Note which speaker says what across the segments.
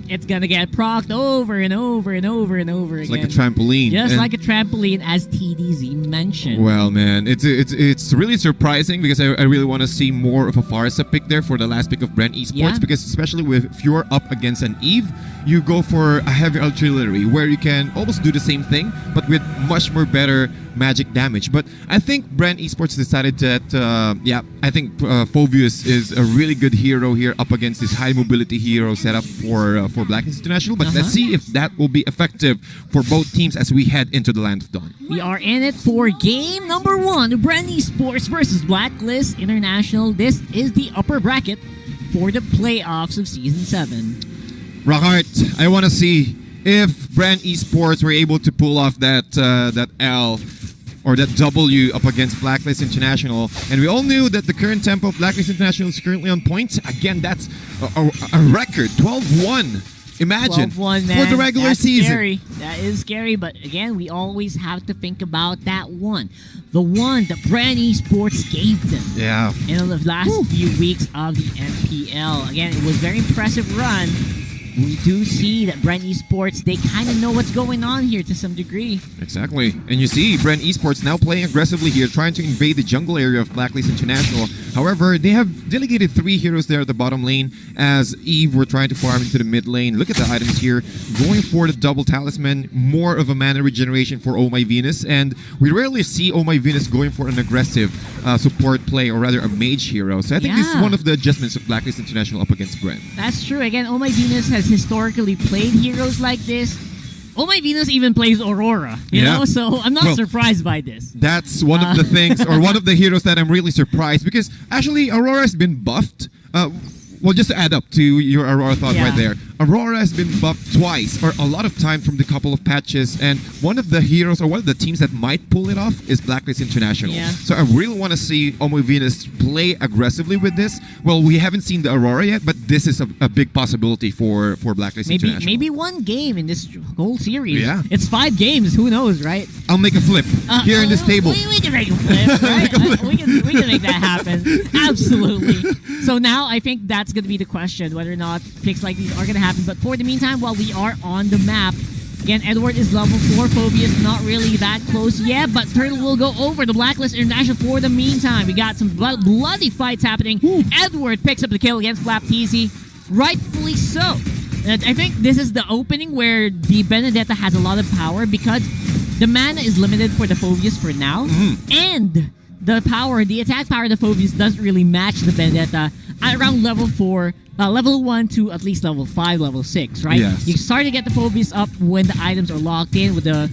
Speaker 1: It's gonna get procced over and over and over and over again.
Speaker 2: Like a trampoline.
Speaker 1: Just like a trampoline, as TDZ mentioned.
Speaker 2: Well, man, it's really surprising because I really want to see more of a Farsa pick there for the last pick of Bren Esports, because especially if you're up against an Eve, you go for a heavy artillery where you can almost do the same thing but with much more better magic damage. But I think Bren Esports decided that, I think Phoveus is a really good hero here up against this high mobility hero setup for Blacklist International. But let's see if that will be effective for both teams as we head into the Land of Dawn.
Speaker 1: We are in it for game number 1, Bren Esports versus Blacklist International. This is the upper bracket for the playoffs of Season 7.
Speaker 2: Rockhart, I want to see if Bren Esports were able to pull off that L or that W up against Blacklist International. And we all knew that the current tempo of Blacklist International is currently on point. Again, that's a record, 12-1. Imagine,
Speaker 1: 12-1, man.
Speaker 2: for the regular season.
Speaker 1: Scary. That is scary, but again, we always have to think about that one. The one that Bren Esports gave them in the last few weeks of the MPL. Again, it was a very impressive run. We do see that Bren Esports, they kind of know what's going on here to some degree.
Speaker 2: Exactly. And you see Bren Esports now playing aggressively here, trying to invade the jungle area of Blacklist International. However, they have delegated 3 heroes there at the bottom lane as Eve were trying to farm into the mid lane. Look at the items here. Going for the double talisman, more of a mana regeneration for Oh My Venus. And we rarely see Oh My Venus going for an aggressive support play, or rather a mage hero. So I think this is one of the adjustments of Blacklist International up against Bren.
Speaker 1: That's true. Again, Oh My Venus has historically played heroes like this. Oh My Venus even plays Aurora, you know, so I'm not surprised by this.
Speaker 2: That's one of the things, or one of the heroes that I'm really surprised, because actually Aurora has been buffed. Well, just to add up to your Aurora thought right there, Aurora has been buffed twice, or a lot of time from the couple of patches, and one of the heroes, or one of the teams that might pull it off is Blacklist International. So I really want to see Omo Venus play aggressively with this. Well, we haven't seen the Aurora yet, but this is a big possibility for Blacklist International.
Speaker 1: Maybe one game in this whole series. It's 5 games, who knows, right?
Speaker 2: I'll make a flip here in this table.
Speaker 1: We can make a flip, right? we can make that happen. Absolutely. So now I think that's going to be the question, whether or not picks like these are going to happen. But for the meantime, while we are on the map, again, Edward is level 4. Phoveus not really that close yet, but Turtle will go over the Blacklist International for the meantime. We got some bloody fights happening. Edward picks up the kill against Flapteasy. Rightfully so. And I think this is the opening where the Benedetta has a lot of power, because the mana is limited for the Phoveus for now. And the attack power of the Phoveus doesn't really match the Benedetta at around level 4. Level 1 to at least level 5, level 6, right? You start to get the Phoveus up when the items are locked in with the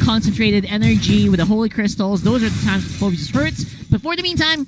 Speaker 1: concentrated energy, with the holy crystals. Those are the times the Phoveus hurts. But for the meantime,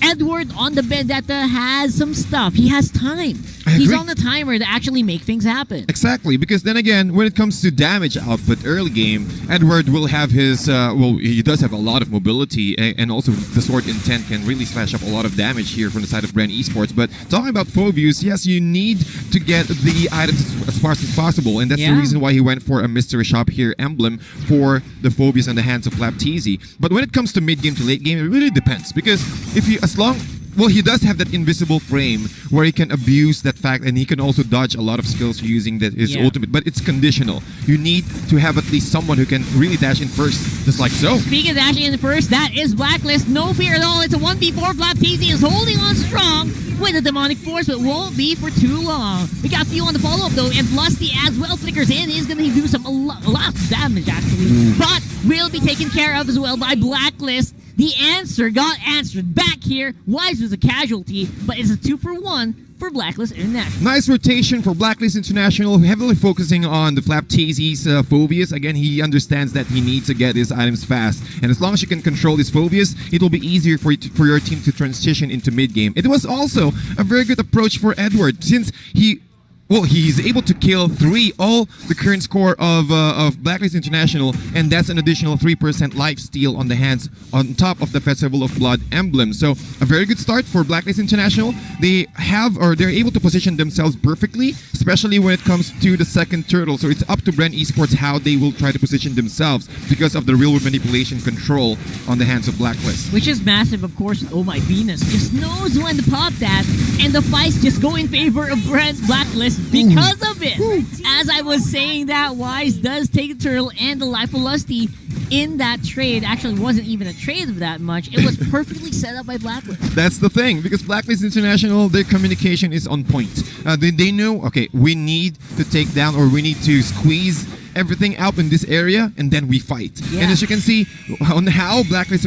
Speaker 1: Edward on the Vendetta has some stuff. He has time. He's on the timer to actually make things happen.
Speaker 2: Exactly, because then again, when it comes to damage output early game, Edward will have his, well, he does have a lot of mobility, and also the Sword Intent can really slash up a lot of damage here from the side of Bren Esports. But talking about Phoveus, yes, you need to get the items as fast as possible, and that's the reason why he went for a mystery shop here emblem for the Phoveus in the hands of Flapteasy. But when it comes to mid game to late game, it really depends, because if you, well, he does have that invisible frame where he can abuse that fact, and he can also dodge a lot of skills using his ultimate, but it's conditional. You need to have at least someone who can really dash in first, just like so.
Speaker 1: Speaking of dashing in first, that is Blacklist. No fear at all. It's a 1v4. Flapteasy is holding on strong with a demonic force, but won't be for too long. We got Few on the follow-up though, and Lusty as well flickers in. He's going to do a lot of damage actually, but will be taken care of as well by Blacklist. The answer got answered back here. Wise was a casualty, but it's a 2-for-1 for Blacklist International.
Speaker 2: Nice rotation for Blacklist International, heavily focusing on the Flapteasy's Phoveus. Again, he understands that he needs to get his items fast, and as long as you can control his Phoveus, it will be easier for your team to transition into mid-game. It was also a very good approach for Edward, since he's able to kill 3, all the current score of Blacklist International, and that's an additional 3% life steal on the hands on top of the Festival of Blood emblem. So a very good start for Blacklist International. They're able to position themselves perfectly, especially when it comes to the second turtle. So it's up to Bren Esports how they will try to position themselves because of the real-world manipulation control on the hands of Blacklist.
Speaker 1: Which is massive, of course. Oh My Venus just knows when to pop that, and the fights just go in favor of Blacklist. because of it. As I was saying that, Wise does take the turtle and the Life of Lusty in that trade. Actually, it wasn't even a trade of that much. It was perfectly set up by Blacklist.
Speaker 2: That's the thing, because Blacklist International, their communication is on point. They know, okay, we need to take down or we need to squeeze everything out in this area, and then we fight.
Speaker 1: Yeah.
Speaker 2: And as you can see, on how Blacklist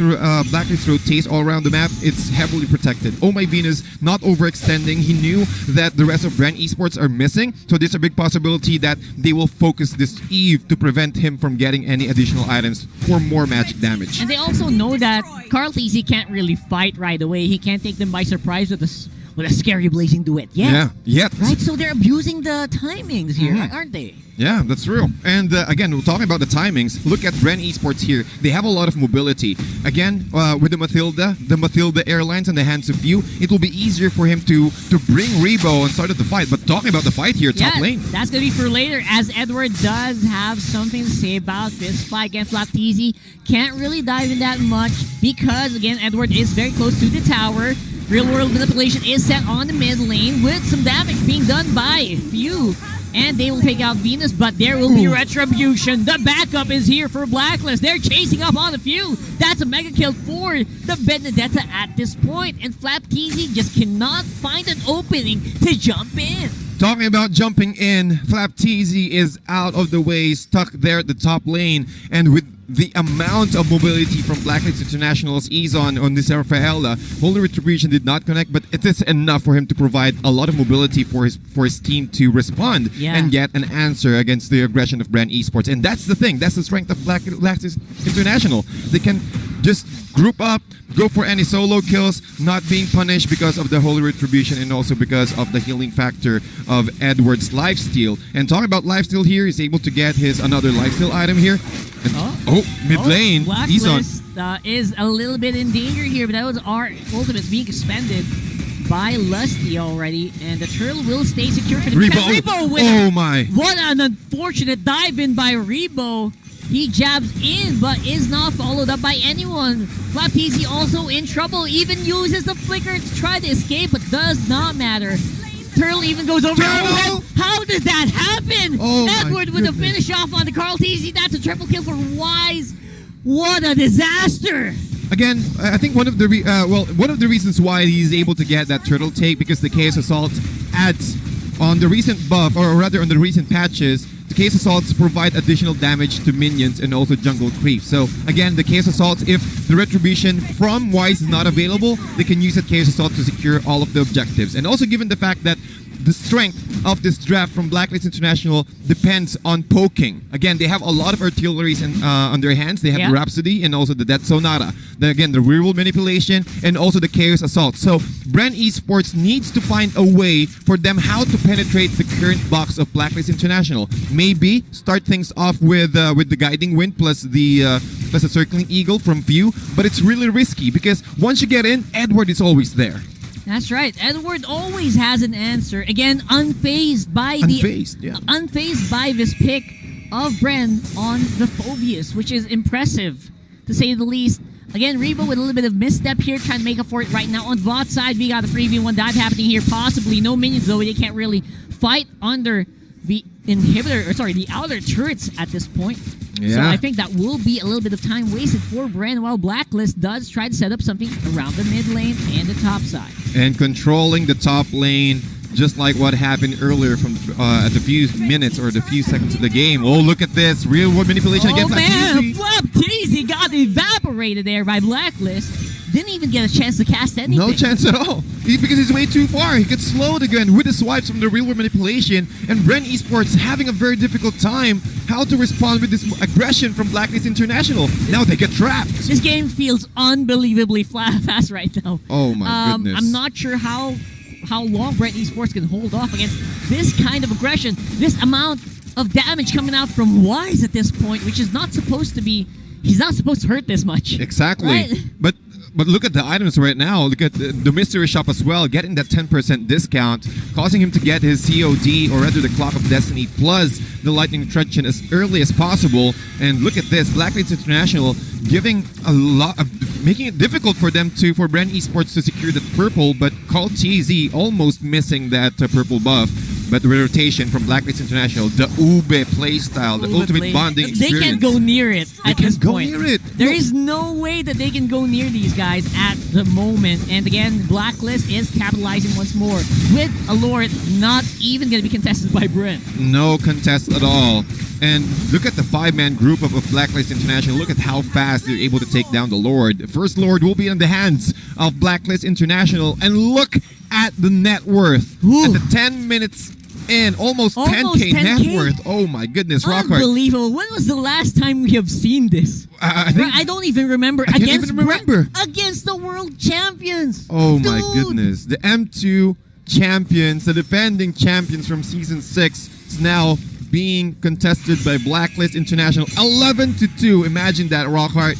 Speaker 2: rotates all around the map, it's heavily protected. Oh My Venus not overextending. He knew that the rest of Bren Esports are missing, so there's a big possibility that they will focus this Eve to prevent him from getting any additional items for more magic damage.
Speaker 1: And they also know that Carl TZ can't really fight right away. He can't take them by surprise with a scary blazing duet.
Speaker 2: Yeah.
Speaker 1: Right, so they're abusing the timings here, aren't they?
Speaker 2: Yeah, that's true. And again, we're talking about the timings. Look at Bren Esports here. They have a lot of mobility. Again, with the Matilda Airlines in the hands of few, it will be easier for him to bring Rebo and start the fight. But talking about the fight here, top lane.
Speaker 1: That's going to be for later, as Edward does have something to say about this fight against Flap TZ. Can't really dive in that much because, again, Edward is very close to the tower. Real world manipulation is set on the mid lane with some damage being done by few. And they will take out Venus, but there will be retribution. The backup is here for Blacklist. They're chasing up on the few. That's a mega kill for the Benedetta at this point. And Flap TZ just cannot find an opening to jump in.
Speaker 2: Talking about jumping in, Flap TZ is out of the way, stuck there at the top lane. And with the amount of mobility from Blacklist International's Ezon on this Rafaela, Holy Retribution did not connect, but it is enough for him to provide a lot of mobility for his team to respond and get an answer against the aggression of Bren Esports. And that's the thing, that's the strength of Blacklist International. They can just group up, go for any solo kills, not being punished because of the Holy Retribution and also because of the healing factor of Edward's lifesteal. And talking about lifesteal here, he's able to get his another lifesteal item here. And, mid lane,
Speaker 1: Blacklist is a little bit in danger here, but that was our ultimate being expended by Lusty already, and the turtle will stay secure for the Rebo with
Speaker 2: oh my!
Speaker 1: What an unfortunate dive in by Rebo. He jabs in, but is not followed up by anyone. Flap TZ also in trouble, even uses the flicker to try to escape, but does not matter. Turtle even goes over. How did that happen? Edward with a finish off on the Carl TZ. That's a triple kill for Wise. What a disaster!
Speaker 2: Again, I think one of the reasons why he's able to get that turtle take, because the Chaos Assault adds on the recent buff, or rather on the recent patches, the Chaos Assaults provide additional damage to minions and also jungle creeps. So again, the Chaos Assaults, if the Retribution from Wise is not available, they can use that Chaos Assault to secure all of the objectives. And also given the fact that the strength of this draft from Blacklist International depends on poking. Again, they have a lot of artilleries on their hands. They have the Rhapsody and also the Death Sonata. Again, the reroll manipulation and also the Chaos Assault. So Bren Esports needs to find a way for them how to penetrate the current box of Blacklist International. Maybe start things off with the Guiding Wind plus a Circling Eagle from Few, but it's really risky because once you get in, Edward is always there.
Speaker 1: That's right. Edward always has an answer. Again, unfazed by this pick of Bren on the Phobius, which is impressive, to say the least. Again, Rebo with a little bit of misstep here, trying to make up for it right now. On VOD's side, we got a 3v1 dive happening here, possibly. No minions, though. They can't really fight under the the outer turrets at this point. So I think that will be a little bit of time wasted for Bren, while Blacklist does try to set up something around the mid lane and the top side.
Speaker 2: And controlling the top lane, just like what happened earlier from at the few minutes or the few seconds of the game. Oh, look at this. Real world manipulation against Flap TZ.
Speaker 1: Flap TZ got evaporated there by Blacklist. Didn't even get a chance to cast anything.
Speaker 2: No chance at all. Because he's way too far. He gets slowed again with the swipes from the real world manipulation. And Bren Esports having a very difficult time how to respond with this aggression from Blacklist International. Now they get trapped.
Speaker 1: This game feels unbelievably fast right now.
Speaker 2: Oh my goodness.
Speaker 1: I'm not sure how long Bren Esports can hold off against this kind of aggression. This amount of damage coming out from Wise at this point, which is not supposed to be... He's not supposed to hurt this much.
Speaker 2: Exactly.
Speaker 1: Right?
Speaker 2: But look at the items right now. Look at the mystery shop as well, getting that 10% discount, causing him to get his COD, or rather the Clock of Destiny, plus the Lightning Truncheon as early as possible. And look at this, Blacklist International giving a lot of, making it difficult for them for Bren Esports to secure the purple, but Carl TZ almost missing that purple buff. But the rotation from Blacklist International, the Ube playstyle, the ultimate bonding experience.
Speaker 1: They can't go near it at this point.
Speaker 2: They can't go near it.
Speaker 1: There is no way that they can go near these guys at the moment. And again, Blacklist is capitalizing once more with Allure not even going to be contested by Bren.
Speaker 2: No contest at all. And look at the 5-man group of Blacklist International. Look at how fast they're able to take down the Lord. The first Lord will be in the hands of Blacklist International. And look at the net worth. At the 10 minutes in, almost 10K net worth. Oh my goodness, Rockhart.
Speaker 1: Unbelievable. When was the last time we have seen this? I don't even remember.
Speaker 2: I can't even remember.
Speaker 1: Against the world champions.
Speaker 2: Oh my goodness. The M2 champions, the defending champions from Season 6, is now being contested by Blacklist International. 11-2. Imagine that, Rockhart.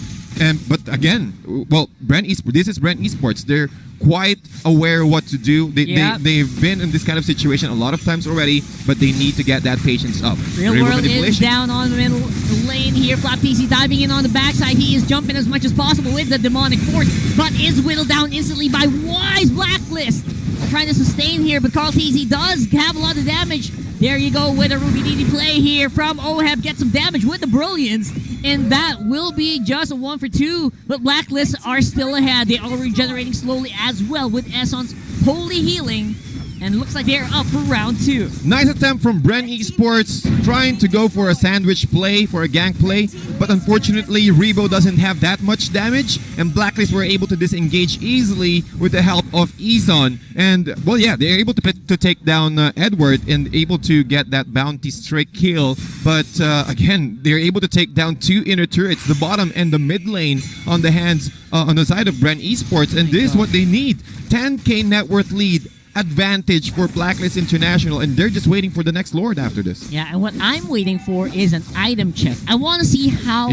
Speaker 2: But again, well, this is Bren Esports. They're quite aware of what to do. They've been in this kind of situation a lot of times already, but they need to get that patience up.
Speaker 1: Real World is down on the middle lane here. FlapTZ diving in on the backside. He is jumping as much as possible with the demonic force, but is whittled down instantly by Wise Blacklist. Trying to sustain here, but CarlTZ does have a lot of damage. There you go with a Ruby DD play here from Oheb. Get some damage with the Brilliance, and that will be just a 1 for 2. But Blacklist are still ahead. They are regenerating slowly as well with Esson's Holy Healing. And it looks like they're up for round 2.
Speaker 2: Nice attempt from Bren Esports, trying to go for a sandwich play, for a gank play. But unfortunately, Rebo doesn't have that much damage. And Blacklist were able to disengage easily with the help of Ezon. And, well, yeah, they're able to take down Edward and able to get that bounty straight kill. But, again, they're able to take down 2 inner turrets, the bottom and the mid lane on the hands, on the side of Bren Esports. And this is what they need. 10K net worth lead. Advantage for Blacklist International, and they're just waiting for the next Lord after this.
Speaker 1: Yeah, and what I'm waiting for is an item check. I want to see how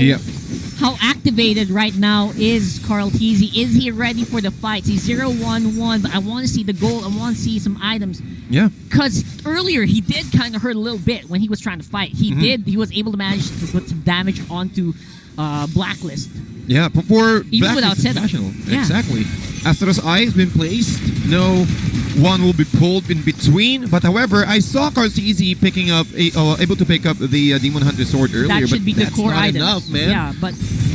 Speaker 1: activated right now is CarlTZ. Is he ready for the fights? He's 0-1-1, but I want to see the goal. I want to see some items.
Speaker 2: Yeah.
Speaker 1: Because earlier he did kind of hurt a little bit when he was trying to fight. He was able to manage to put some damage onto Blacklist.
Speaker 2: Yeah, for
Speaker 1: even without
Speaker 2: International.
Speaker 1: Yeah.
Speaker 2: Exactly. Astro's Eye has been placed. No one will be pulled in between. But however, I saw CarlTZ picking up able to pick up the Demon Hunter sword earlier.
Speaker 1: That should be the core item.
Speaker 2: Enough, man.
Speaker 1: Yeah, but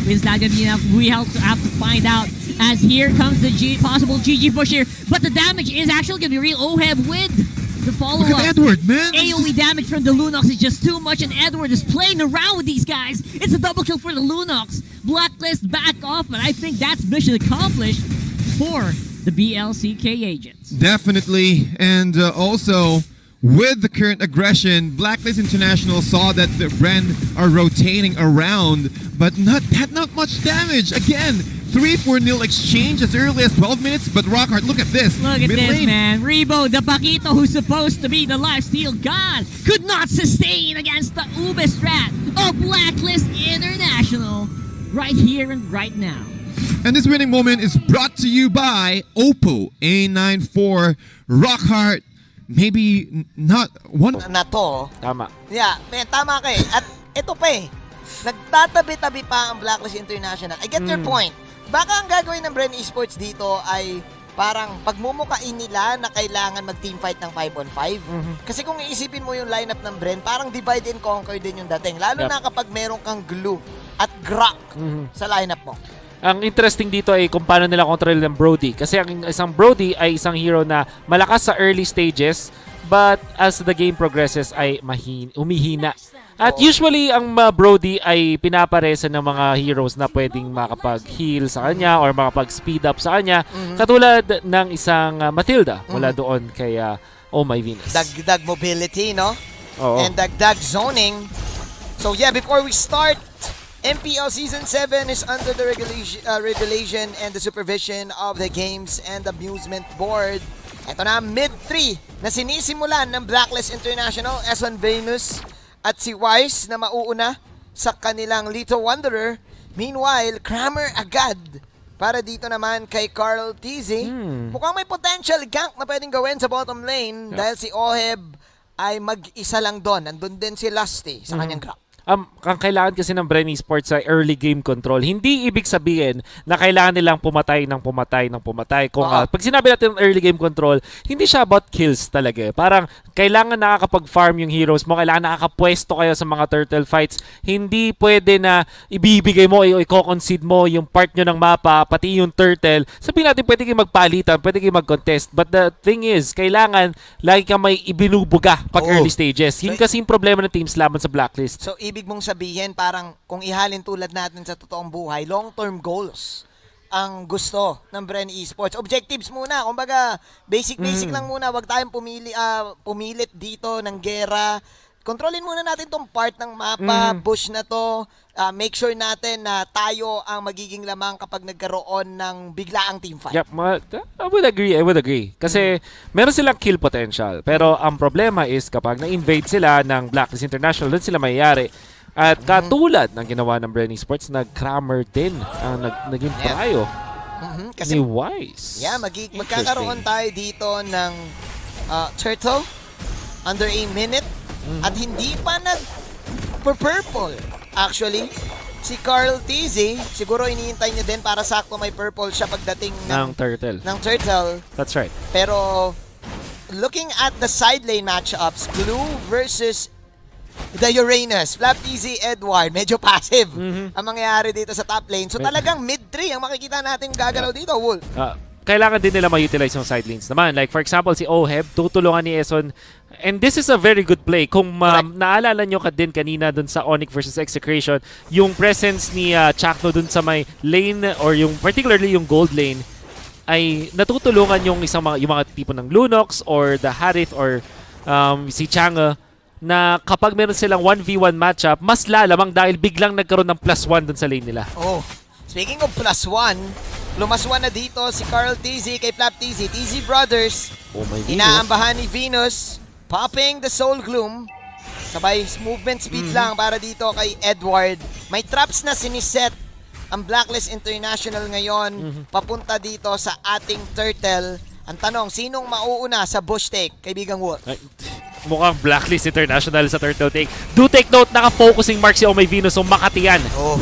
Speaker 1: is that going to be enough? We have to find out. As here comes the possible GG push here, but the damage is actually going to be real. Oheb with the follow-up.
Speaker 2: Look at Edward, man.
Speaker 1: AoE damage from the Lunox is just too much, and Edward is playing around with these guys. It's a double kill for the Lunox. Blacklist back off, but I think that's mission accomplished for the BLCK agents.
Speaker 2: Definitely, and also with the current aggression, Blacklist International saw that the Bren are rotating around, but not much damage. Again, 3-4-0 exchange as early as 12 minutes, but Rockhart, look at this.
Speaker 1: Look at this, man. Rebo, the Paquito who's supposed to be the lifesteal god, could not sustain against the Ube strat of Blacklist International right here and right now.
Speaker 2: And this winning moment is brought to you by Oppo A94 Rockhart. Maybe not one
Speaker 3: na to.
Speaker 4: Tama.
Speaker 3: Yeah, tama ka eh. At ito pa eh. Nagtatabi-tabi pa ang Blacklist International. I get your point. Baka ang gagawin ng Bren Esports dito ay parang pagmumukain nila na kailangan mag-teamfight ng 5-on-5. Kasi kung iisipin mo yung lineup ng Bren, parang divide and conquer din yung dating. Lalo na kapag meron kang glue at grok sa lineup mo.
Speaker 4: Ang interesting dito ay kung paano nila control ng Brody. Kasi ang isang Brody ay isang hero na malakas sa early stages, but as the game progresses ay umihina. At usually, ang Brody ay pinaparesa ng mga heroes na pwedeng makapag-heal sa kanya or makapag-speed up sa kanya. Katulad ng isang Matilda mula doon kay Oh My Venus.
Speaker 3: Dagdag mobility, no?
Speaker 4: Oo.
Speaker 3: And dagdag zoning. So yeah, before we start, MPL Season 7 is under the regulation and the supervision of the Games and Amusement Board. Ito na, mid-3 na sinisimulan ng Blacklist International, Eson Venus at si Wise na mauuna sa kanilang Little Wanderer. Meanwhile, Kramer agad para dito naman kay CarlTZ. Mukhang may potential gank na pwedeng gawin sa bottom lane dahil si Oheb ay mag-isa lang doon. Nandun din si Lusty sa kanyang grab.
Speaker 4: ang kailangan kasi ng Bren Esports sa early game control. Hindi ibig sabihin na kailangan nilang pumatay ng pumatay ng pumatay. Kung pag sinabi natin ng early game control, hindi siya about kills talaga. Parang kailangan nakakapag-farm yung heroes mo, kailangan nakakapwesto kayo sa mga turtle fights. Hindi pwede na ibibigay mo, i-concede mo yung part nyo ng mapa, pati yung turtle. Sabihin natin, pwede kayo magpalitan, pwede kayo mag-contest. But the thing is, kailangan lagi ka may ibinubuga pag early stages. Yun kasi yung problema ng teams laban sa Blacklist.
Speaker 3: So, ibig mong sabihin, parang kung ihalin tulad natin sa totoong buhay, long-term goals ang gusto ng Bren Esports. Objectives muna, kumbaga, basic lang muna. Huwag tayong pumilit dito ng gera. Kontrolin muna natin tong part ng mapa, push na to. Make sure natin na tayo ang magiging lamang kapag nagkaroon ng biglaang team fight.
Speaker 4: Yep, I would agree. Kasi meron silang kill potential. Pero ang problema is kapag na-invade sila ng Blacklist International, doon sila mayayari. At katulad ng ginawa ng Bren Esports, nag-crammer din ang naging prayo
Speaker 3: Kasi,
Speaker 4: ni Wise.
Speaker 3: yeah, magkakaroon tayo dito ng turtle under a minute at hindi pa nag-purple. Actually, si Carl TZ, siguro iniintay niya din para sakto may purple siya pagdating
Speaker 4: ng turtle.
Speaker 3: That's
Speaker 4: right.
Speaker 3: Pero, looking at the side lane matchups, Glue versus the Uranus, Flap TZ, Edward, medyo passive ang mangyayari dito sa top lane. So talagang mid-3 ang makikita natin gagalaw dito, Wolf.
Speaker 4: Kailangan din nila ma-utilize yung side lanes naman. Like for example, si Oheb, tutulungan ni Eson. And this is a very good play. Kung naalala nyo ka din kanina dun sa Onyx versus Execration, yung presence ni Chakno dun sa may lane or yung particularly yung gold lane ay natutulungan yung mga tipo ng Lunox or the Harith or si Chang'e na kapag meron silang 1v1 matchup, mas lalamang dahil biglang nagkaroon ng +1 dun sa lane nila.
Speaker 3: Oh, speaking of +1, lumaswan na dito si Carl TZ kay Flap TZ. TZ Brothers, inaambahan ni Venus, popping the Soul Gloom. Sabay movement speed lang para dito kay Edward. May traps na siniset ang Blacklist International ngayon papunta dito sa ating turtle. Ang tanong, sinong mauuna sa bush take, kaibigang Wolf?
Speaker 4: Mukhang Blacklist International sa turtle take. Do take note, naka-focusing mark si Omay Venus o Makati yan.
Speaker 3: Oh,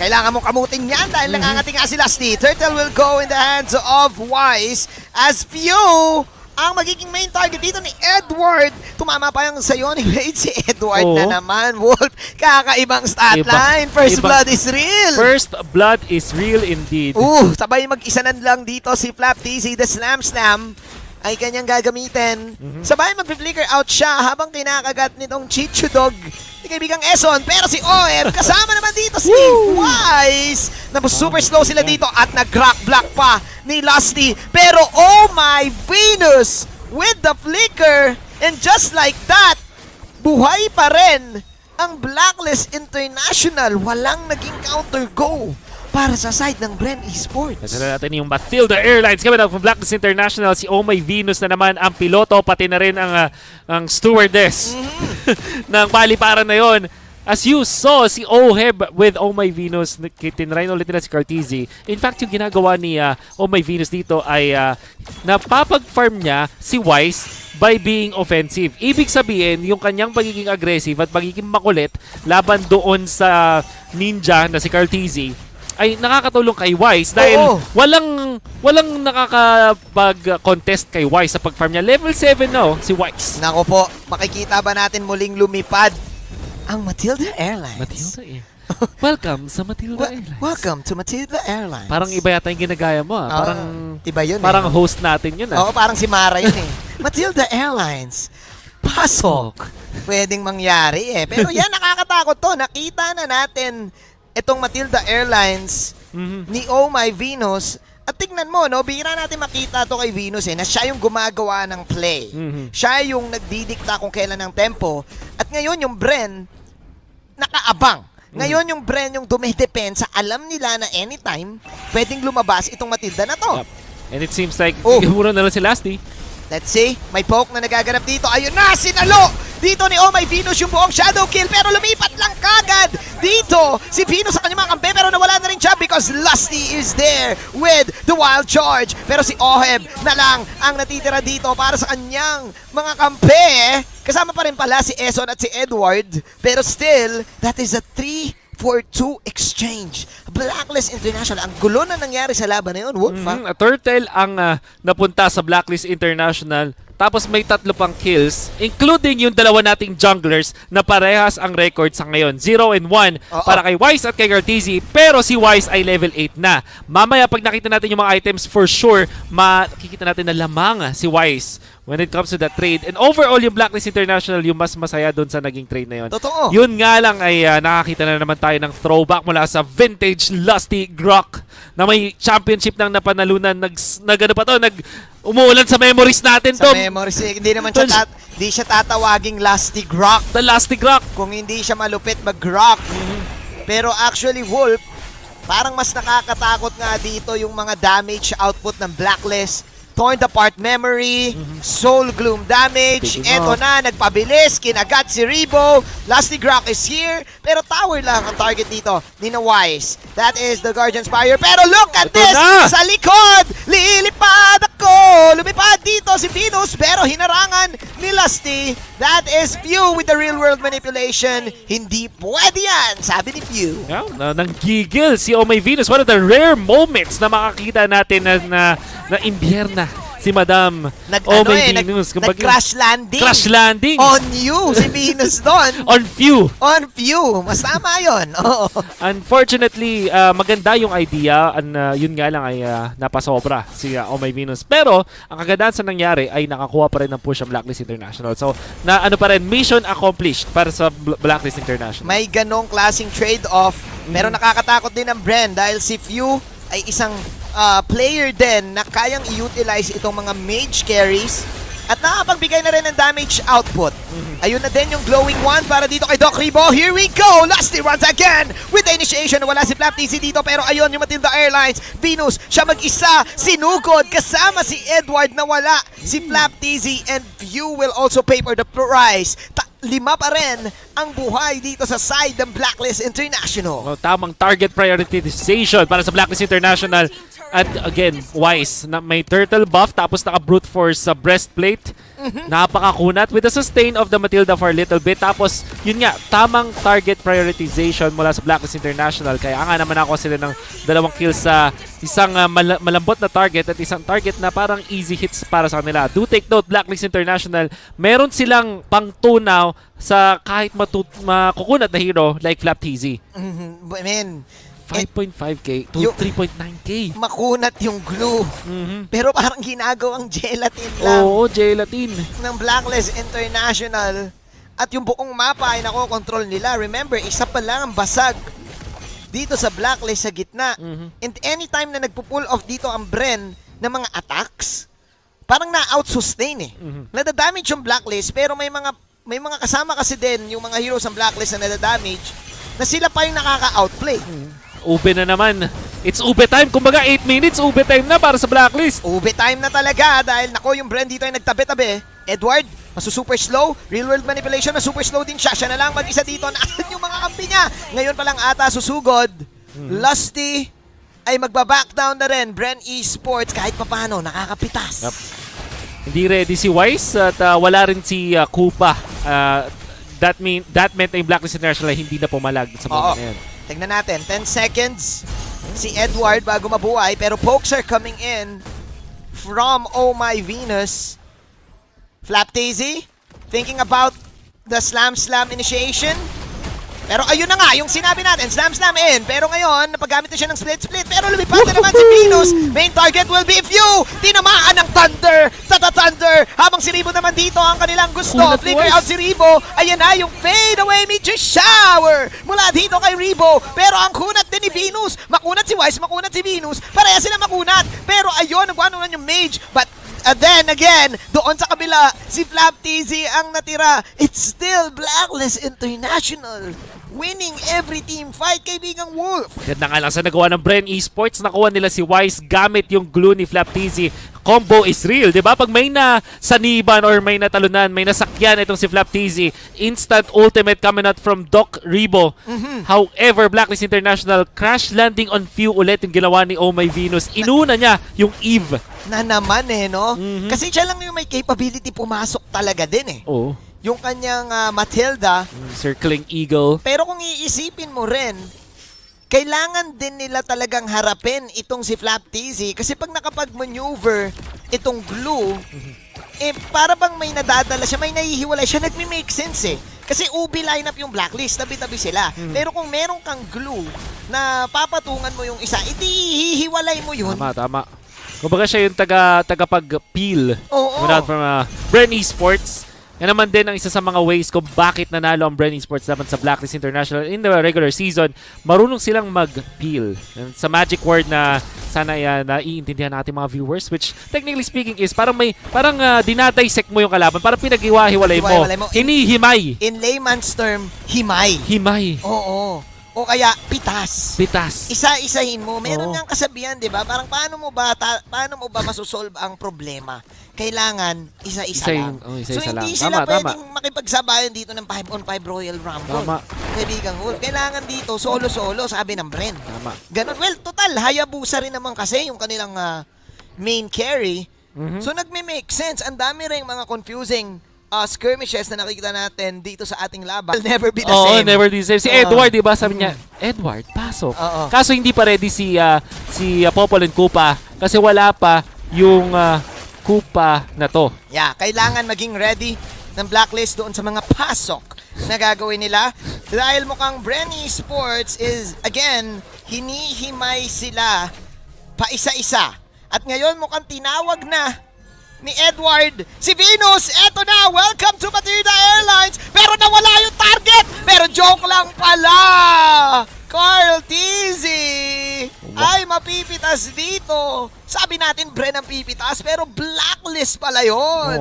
Speaker 3: kailangan mong kamutin yan dahil nangangati nga si Lusty. Turtle will go in the hands of Wise as few ang magiging main target dito ni Edward. Tumama pa yung Psionic Blade si Edward na naman, Wolf. Kakaibang stat line. First blood is real.
Speaker 4: First blood is real indeed.
Speaker 3: Sabay mag-isanan lang dito si Flap TZ. The Slam ay kanyang gagamitin. Sabay mag-flicker out siya habang kinakagat nitong Chichudog ni kaibigang Eson. Pero si Oer, kasama naman dito si Wise. Na super slow sila dito at nag-crack block pa ni Lusty. Pero oh my Venus with the flicker. And just like that, buhay pa rin ang Blacklist International. Walang naging counter go para sa side ng Bren Esports.
Speaker 4: Nasala natin yung Matilda Airlines. Kami na from Blacklist International, si Omay Venus na naman ang piloto, pati na rin ang stewardess ng paliparan na yon. As you saw, si Oheb with Omay Venus, tinry ulit nila si Cartesi. In fact, yung ginagawa ni Omay Venus dito ay napapag-farm niya si Wise by being offensive. Ibig sabihin, yung kanyang pagiging aggressive at pagiging makulit laban doon sa ninja na si Cartesi ay nakakatulong kay Wise dahil walang nakakapag-contest kay Wise sa pag-farm niya. Level 7 na si Wise.
Speaker 3: Nako po, makikita ba natin muling lumipad ang Matilda Airlines?
Speaker 4: Welcome sa Matilda Airlines.
Speaker 3: Welcome to Matilda Airlines.
Speaker 4: Parang iba yata yung ginagaya mo. Parang
Speaker 3: iba yun.
Speaker 4: Parang host natin yun.
Speaker 3: Oo, parang si Mara yun Matilda Airlines. Pasok. Pwedeng mangyari Pero yan, nakakatakot to. Nakita na natin itong Matilda Airlines ni Oh My Venus. At tignan mo, bihira natin makita to kay Venus na siya yung gumagawa ng play. Siya yung nagdidikta kung kailan ng tempo. At ngayon yung Bren, nakaabang. Ngayon yung Bren yung dumidepensa, alam nila na anytime, pwedeng lumabas itong Matilda na to.
Speaker 4: And it seems like, muna na lang si Lusty.
Speaker 3: Let's see, may poke na nagaganap dito. Ayun na, sinalo! Dito ni Oh My Venus yung buong shadow kill, pero lumipat lang kagad dito si Venus sa kanyang mga kampe, pero nawala na rin siya because Lusty is there with the wild charge. Pero si Oheb na lang ang natitira dito para sa kanyang mga kampe. Kasama pa rin pala si Eson at si Edward. Pero still, that is a 3-4-2 exchange. Blacklist International. Ang gulo na nangyari sa laban na yun, Wolf.
Speaker 4: Turtle ang napunta sa Blacklist International. Tapos may 3 pang kills, including yung 2 nating junglers na parehas ang record sa ngayon. 0 and 1 para kay Wise at kay Gartizi. Pero si Wise ay level 8 na. Mamaya pag nakita natin yung mga items, for sure, makikita natin na lamang si Wise when it comes to that trade. And overall, yung Blacklist International, yung mas masaya doon sa naging trade na yun.
Speaker 3: Totoo.
Speaker 4: Yun nga lang ay nakakita na naman tayo ng throwback mula sa vintage Lusty Grok na may championship nang napanalunan. Umuulan sa memories natin,
Speaker 3: Sa
Speaker 4: Tom.
Speaker 3: memories, hindi naman siya tatawaging Lusty Grok.
Speaker 4: The Lusty Grok.
Speaker 3: Kung hindi siya malupit mag-grok. Pero actually, Wolf, parang mas nakakatakot nga dito yung mga damage output ng Blacklist. Torn apart memory, soul gloom damage. Eto na, nagpabilis, kinagat si Rebo. Lusty Grok is here, pero tower lang ang target dito ni na Wise. That is the Guardian Spire. Pero look at this! Sa likod! Lilipad ako! Lumipad dito si Venus, pero hinarangan ni Lusty. That is Pew with the real world manipulation. Hindi pwede yan, sabi ni Pew.
Speaker 4: Nanggigil si Oh My Venus. One of the rare moments na makakita natin na imbierna si Madam Oh My Venus.
Speaker 3: Nag-crash landing.
Speaker 4: Crash landing.
Speaker 3: On you, si Venus doon.
Speaker 4: On Few.
Speaker 3: On Pew. Mas tama yun.
Speaker 4: Unfortunately, maganda yung idea. Yun nga lang ay napasobra si Oh My Venus. Pero, ang kagandahan sa nangyari ay nakakuha pa rin ng push ang Blacklist International. So, mission accomplished para sa Blacklist International.
Speaker 3: May ganong klaseng trade-off. Pero nakakatakot din ang Bren dahil si Few ay isang player din na kayang i-utilize itong mga mage carries at nakapagbigay na rin ng damage output. Ayun na din yung glowing one para dito kay Doc Rebo. Here we go! Lusty runs again with the initiation. Wala si Flap TZ dito pero ayun yung Matilda Airlines. Venus, siya mag-isa. Sinugod kasama si Edward na wala. Si Flap TZ and View will also pay for the price. 5 pa rin ang buhay dito sa side ng Blacklist International.
Speaker 4: Tamang target prioritization para sa Blacklist International. At again, Wise, na may turtle buff tapos naka-brute force sa breastplate. Napakakunat with the sustain of the Matilda for a little bit. Tapos, yun nga, tamang target prioritization mula sa Blacklist International. Kaya nga naman ako sila ng 2 kills sa isang malambot na target at isang target na parang easy hits para sa kanila. Do take note, Blacklist International, meron silang pangtunaw sa kahit makukunat na hero like Flap TZ.
Speaker 3: Man,
Speaker 4: 5.5k to 3.9k.
Speaker 3: Makunat yung glue. Pero parang ginagawang gelatin lang.
Speaker 4: Oo, gelatin.
Speaker 3: Ng Blacklist International. At yung buong mapa ay nakokontrol nila. Remember, isa pa lang ang basag dito sa Blacklist sa gitna. And anytime na nagpo-pull off dito ang Bren ng mga attacks, parang na-out-sustain eh. Nadadamage yung Blacklist, pero may mga kasama kasi din yung mga heroes ng Blacklist na nadadamage na sila pa yung nakaka-outplay.
Speaker 4: Ube na naman. It's ube time. Kumbaga 8 minutes, ube time na para sa Blacklist.
Speaker 3: Ube time na talaga dahil nako yung Bren dito ay nagtabi-tabi. Edward, super slow. Real world manipulation na super slow din siya. Siya na lang mag-isa dito. Naasan yung mga kampi niya? Ngayon pa lang ata susugod. Lusty ay magbaback down na rin. Bren Esports kahit papano nakakapitas.
Speaker 4: Hindi ready si Wise at wala rin si Kupa. That meant na yung Blacklist International ay hindi na pumalag sa moment na yan.
Speaker 3: Tingnan natin, 10 seconds si Edward bago mabuhay, pero pokes are coming in from Oh My Venus. Flap TZ, thinking about the slam initiation. Pero ayun na nga, yung sinabi natin, slam in. Pero ngayon, napagamit na siya ng split. Pero lumipad na naman si Venus. Main target will be View. Tinamaan ng Thunder. Thunder. Habang si Rebo naman dito ang kanilang gusto. Flicker out si Rebo. Ayan na yung fade away Meteor Shower. Mula dito kay Rebo. Pero ang kunat din ni Venus. Makunat si Wise, makunat si Venus. Pareha sila makunat. Pero ayun, nagwano na yung Mage. But then again, doon sa kabila, si Flap TZ ang natira. It's still Blacklist International. Winning every team fight, kaibigang Wolf.
Speaker 4: Ganda nga lang sa nagawa ng Bren Esports. Nakuha nila si Wise gamit yung glue ni Flap TZ. Combo is real, di ba? Pag may nasaniban or may natalunan, may nasakyan itong si Flap TZ, instant ultimate coming out from Doc Rebo. However, Blacklist International crash landing on Few ulit yung ginawa ni Oh My Venus. Inuna niya yung Eve.
Speaker 3: Na naman no? Kasi siya lang yung may capability pumasok talaga din eh.
Speaker 4: Oo.
Speaker 3: yung kanyang Matilda.
Speaker 4: Circling Eagle.
Speaker 3: Pero kung iisipin mo rin, kailangan din nila talagang harapin itong si Flap TZ kasi pag nakapag-maneuver itong glue, para bang may nadadala siya, may nahihiwalay siya, nagme-make sense eh. Kasi UB lineup yung Blacklist, tabi-tabi sila. Pero kung meron kang glue na papatungan mo yung isa, iti hihiwalay mo yun.
Speaker 4: Tama. Kumbaga siya yung tagapag-peel.
Speaker 3: Oo.
Speaker 4: From Bren Esports. Yan naman din ang isa sa mga ways kung bakit nanalo ang Bren Esports naman sa Blacklist International in the regular season. Marunong silang mag-peel. Sa magic word na sana naiintindihan natin mga viewers, which technically speaking is parang dinadissect mo yung kalaban, parang pinag-iwahiwalay mo. Hinihimay.
Speaker 3: In layman's term, himay.
Speaker 4: Himay.
Speaker 3: Oo. O kaya pitas. Isa-isahin mo. Meron ngang kasabihan, 'di ba? Parang paano mo ba masosolve ang problema? Kailangan isa-isa lang.
Speaker 4: Isa-isa
Speaker 3: so hindi
Speaker 4: lang.
Speaker 3: sila pwedeng makipagsabayan dito ng 5-on-5 Royal Rumble.
Speaker 4: Tama.
Speaker 3: Kaibigang Wolf. Kailangan dito solo-solo, sabi ng Bren.
Speaker 4: Tama.
Speaker 3: Ganun. Well, total Hayabusa rin naman kasi yung kanilang main carry. So nagme-make sense. Ang dami ring mga confusing skirmishes na nakikita natin dito sa ating laban. Will never be the same.
Speaker 4: Never be the same. Si Edward, di ba? Sabi niya, Edward, pasok. Kaso hindi pa ready si Popol and Koopa kasi wala pa yung Koopa na to.
Speaker 3: Yeah, kailangan maging ready ng Blacklist doon sa mga pasok na gagawin nila. Dahil mukhang Bren Esports is, again, hinihimay sila pa isa-isa. At ngayon mukhang tinawag na ni Edward, si Venus, eto na, welcome to Matilda Airlines, pero nawala yung target, pero joke lang pala, Carl TZ, ay mapipitas dito, sabi natin Bren ang pipitas, pero Blacklist pala yun.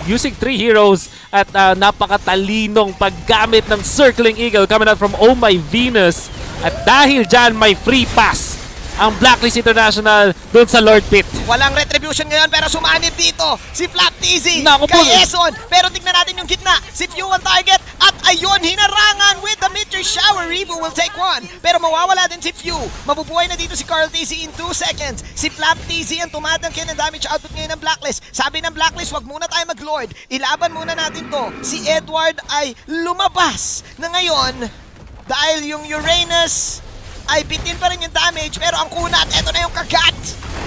Speaker 4: Using 3 heroes at napakatalinong paggamit ng Circling Eagle coming out from Oh My Venus, at dahil dyan may free pass ang Blacklist International doon sa Lord Pit.
Speaker 3: Walang retribution ngayon pero sumanib dito si Flap TZ
Speaker 4: Naku po.
Speaker 3: kay Eson. Pero tignan natin yung gitna. Si Few ang target at ayun, hinarangan with the meteor shower. Revo will take one. Pero mawawala din si Few. Mabubuhay na dito si Carl TZ in 2 seconds. Si Flap TZ ang tumatangkin ng damage output ngayon ng Blacklist. Sabi ng Blacklist, wag muna tayo mag-Lord. Ilaban muna natin to. Si Edward ay lumabas na ngayon dahil yung Uranus ay bitin pa rin yung damage, pero ang kunat, eto na yung kagat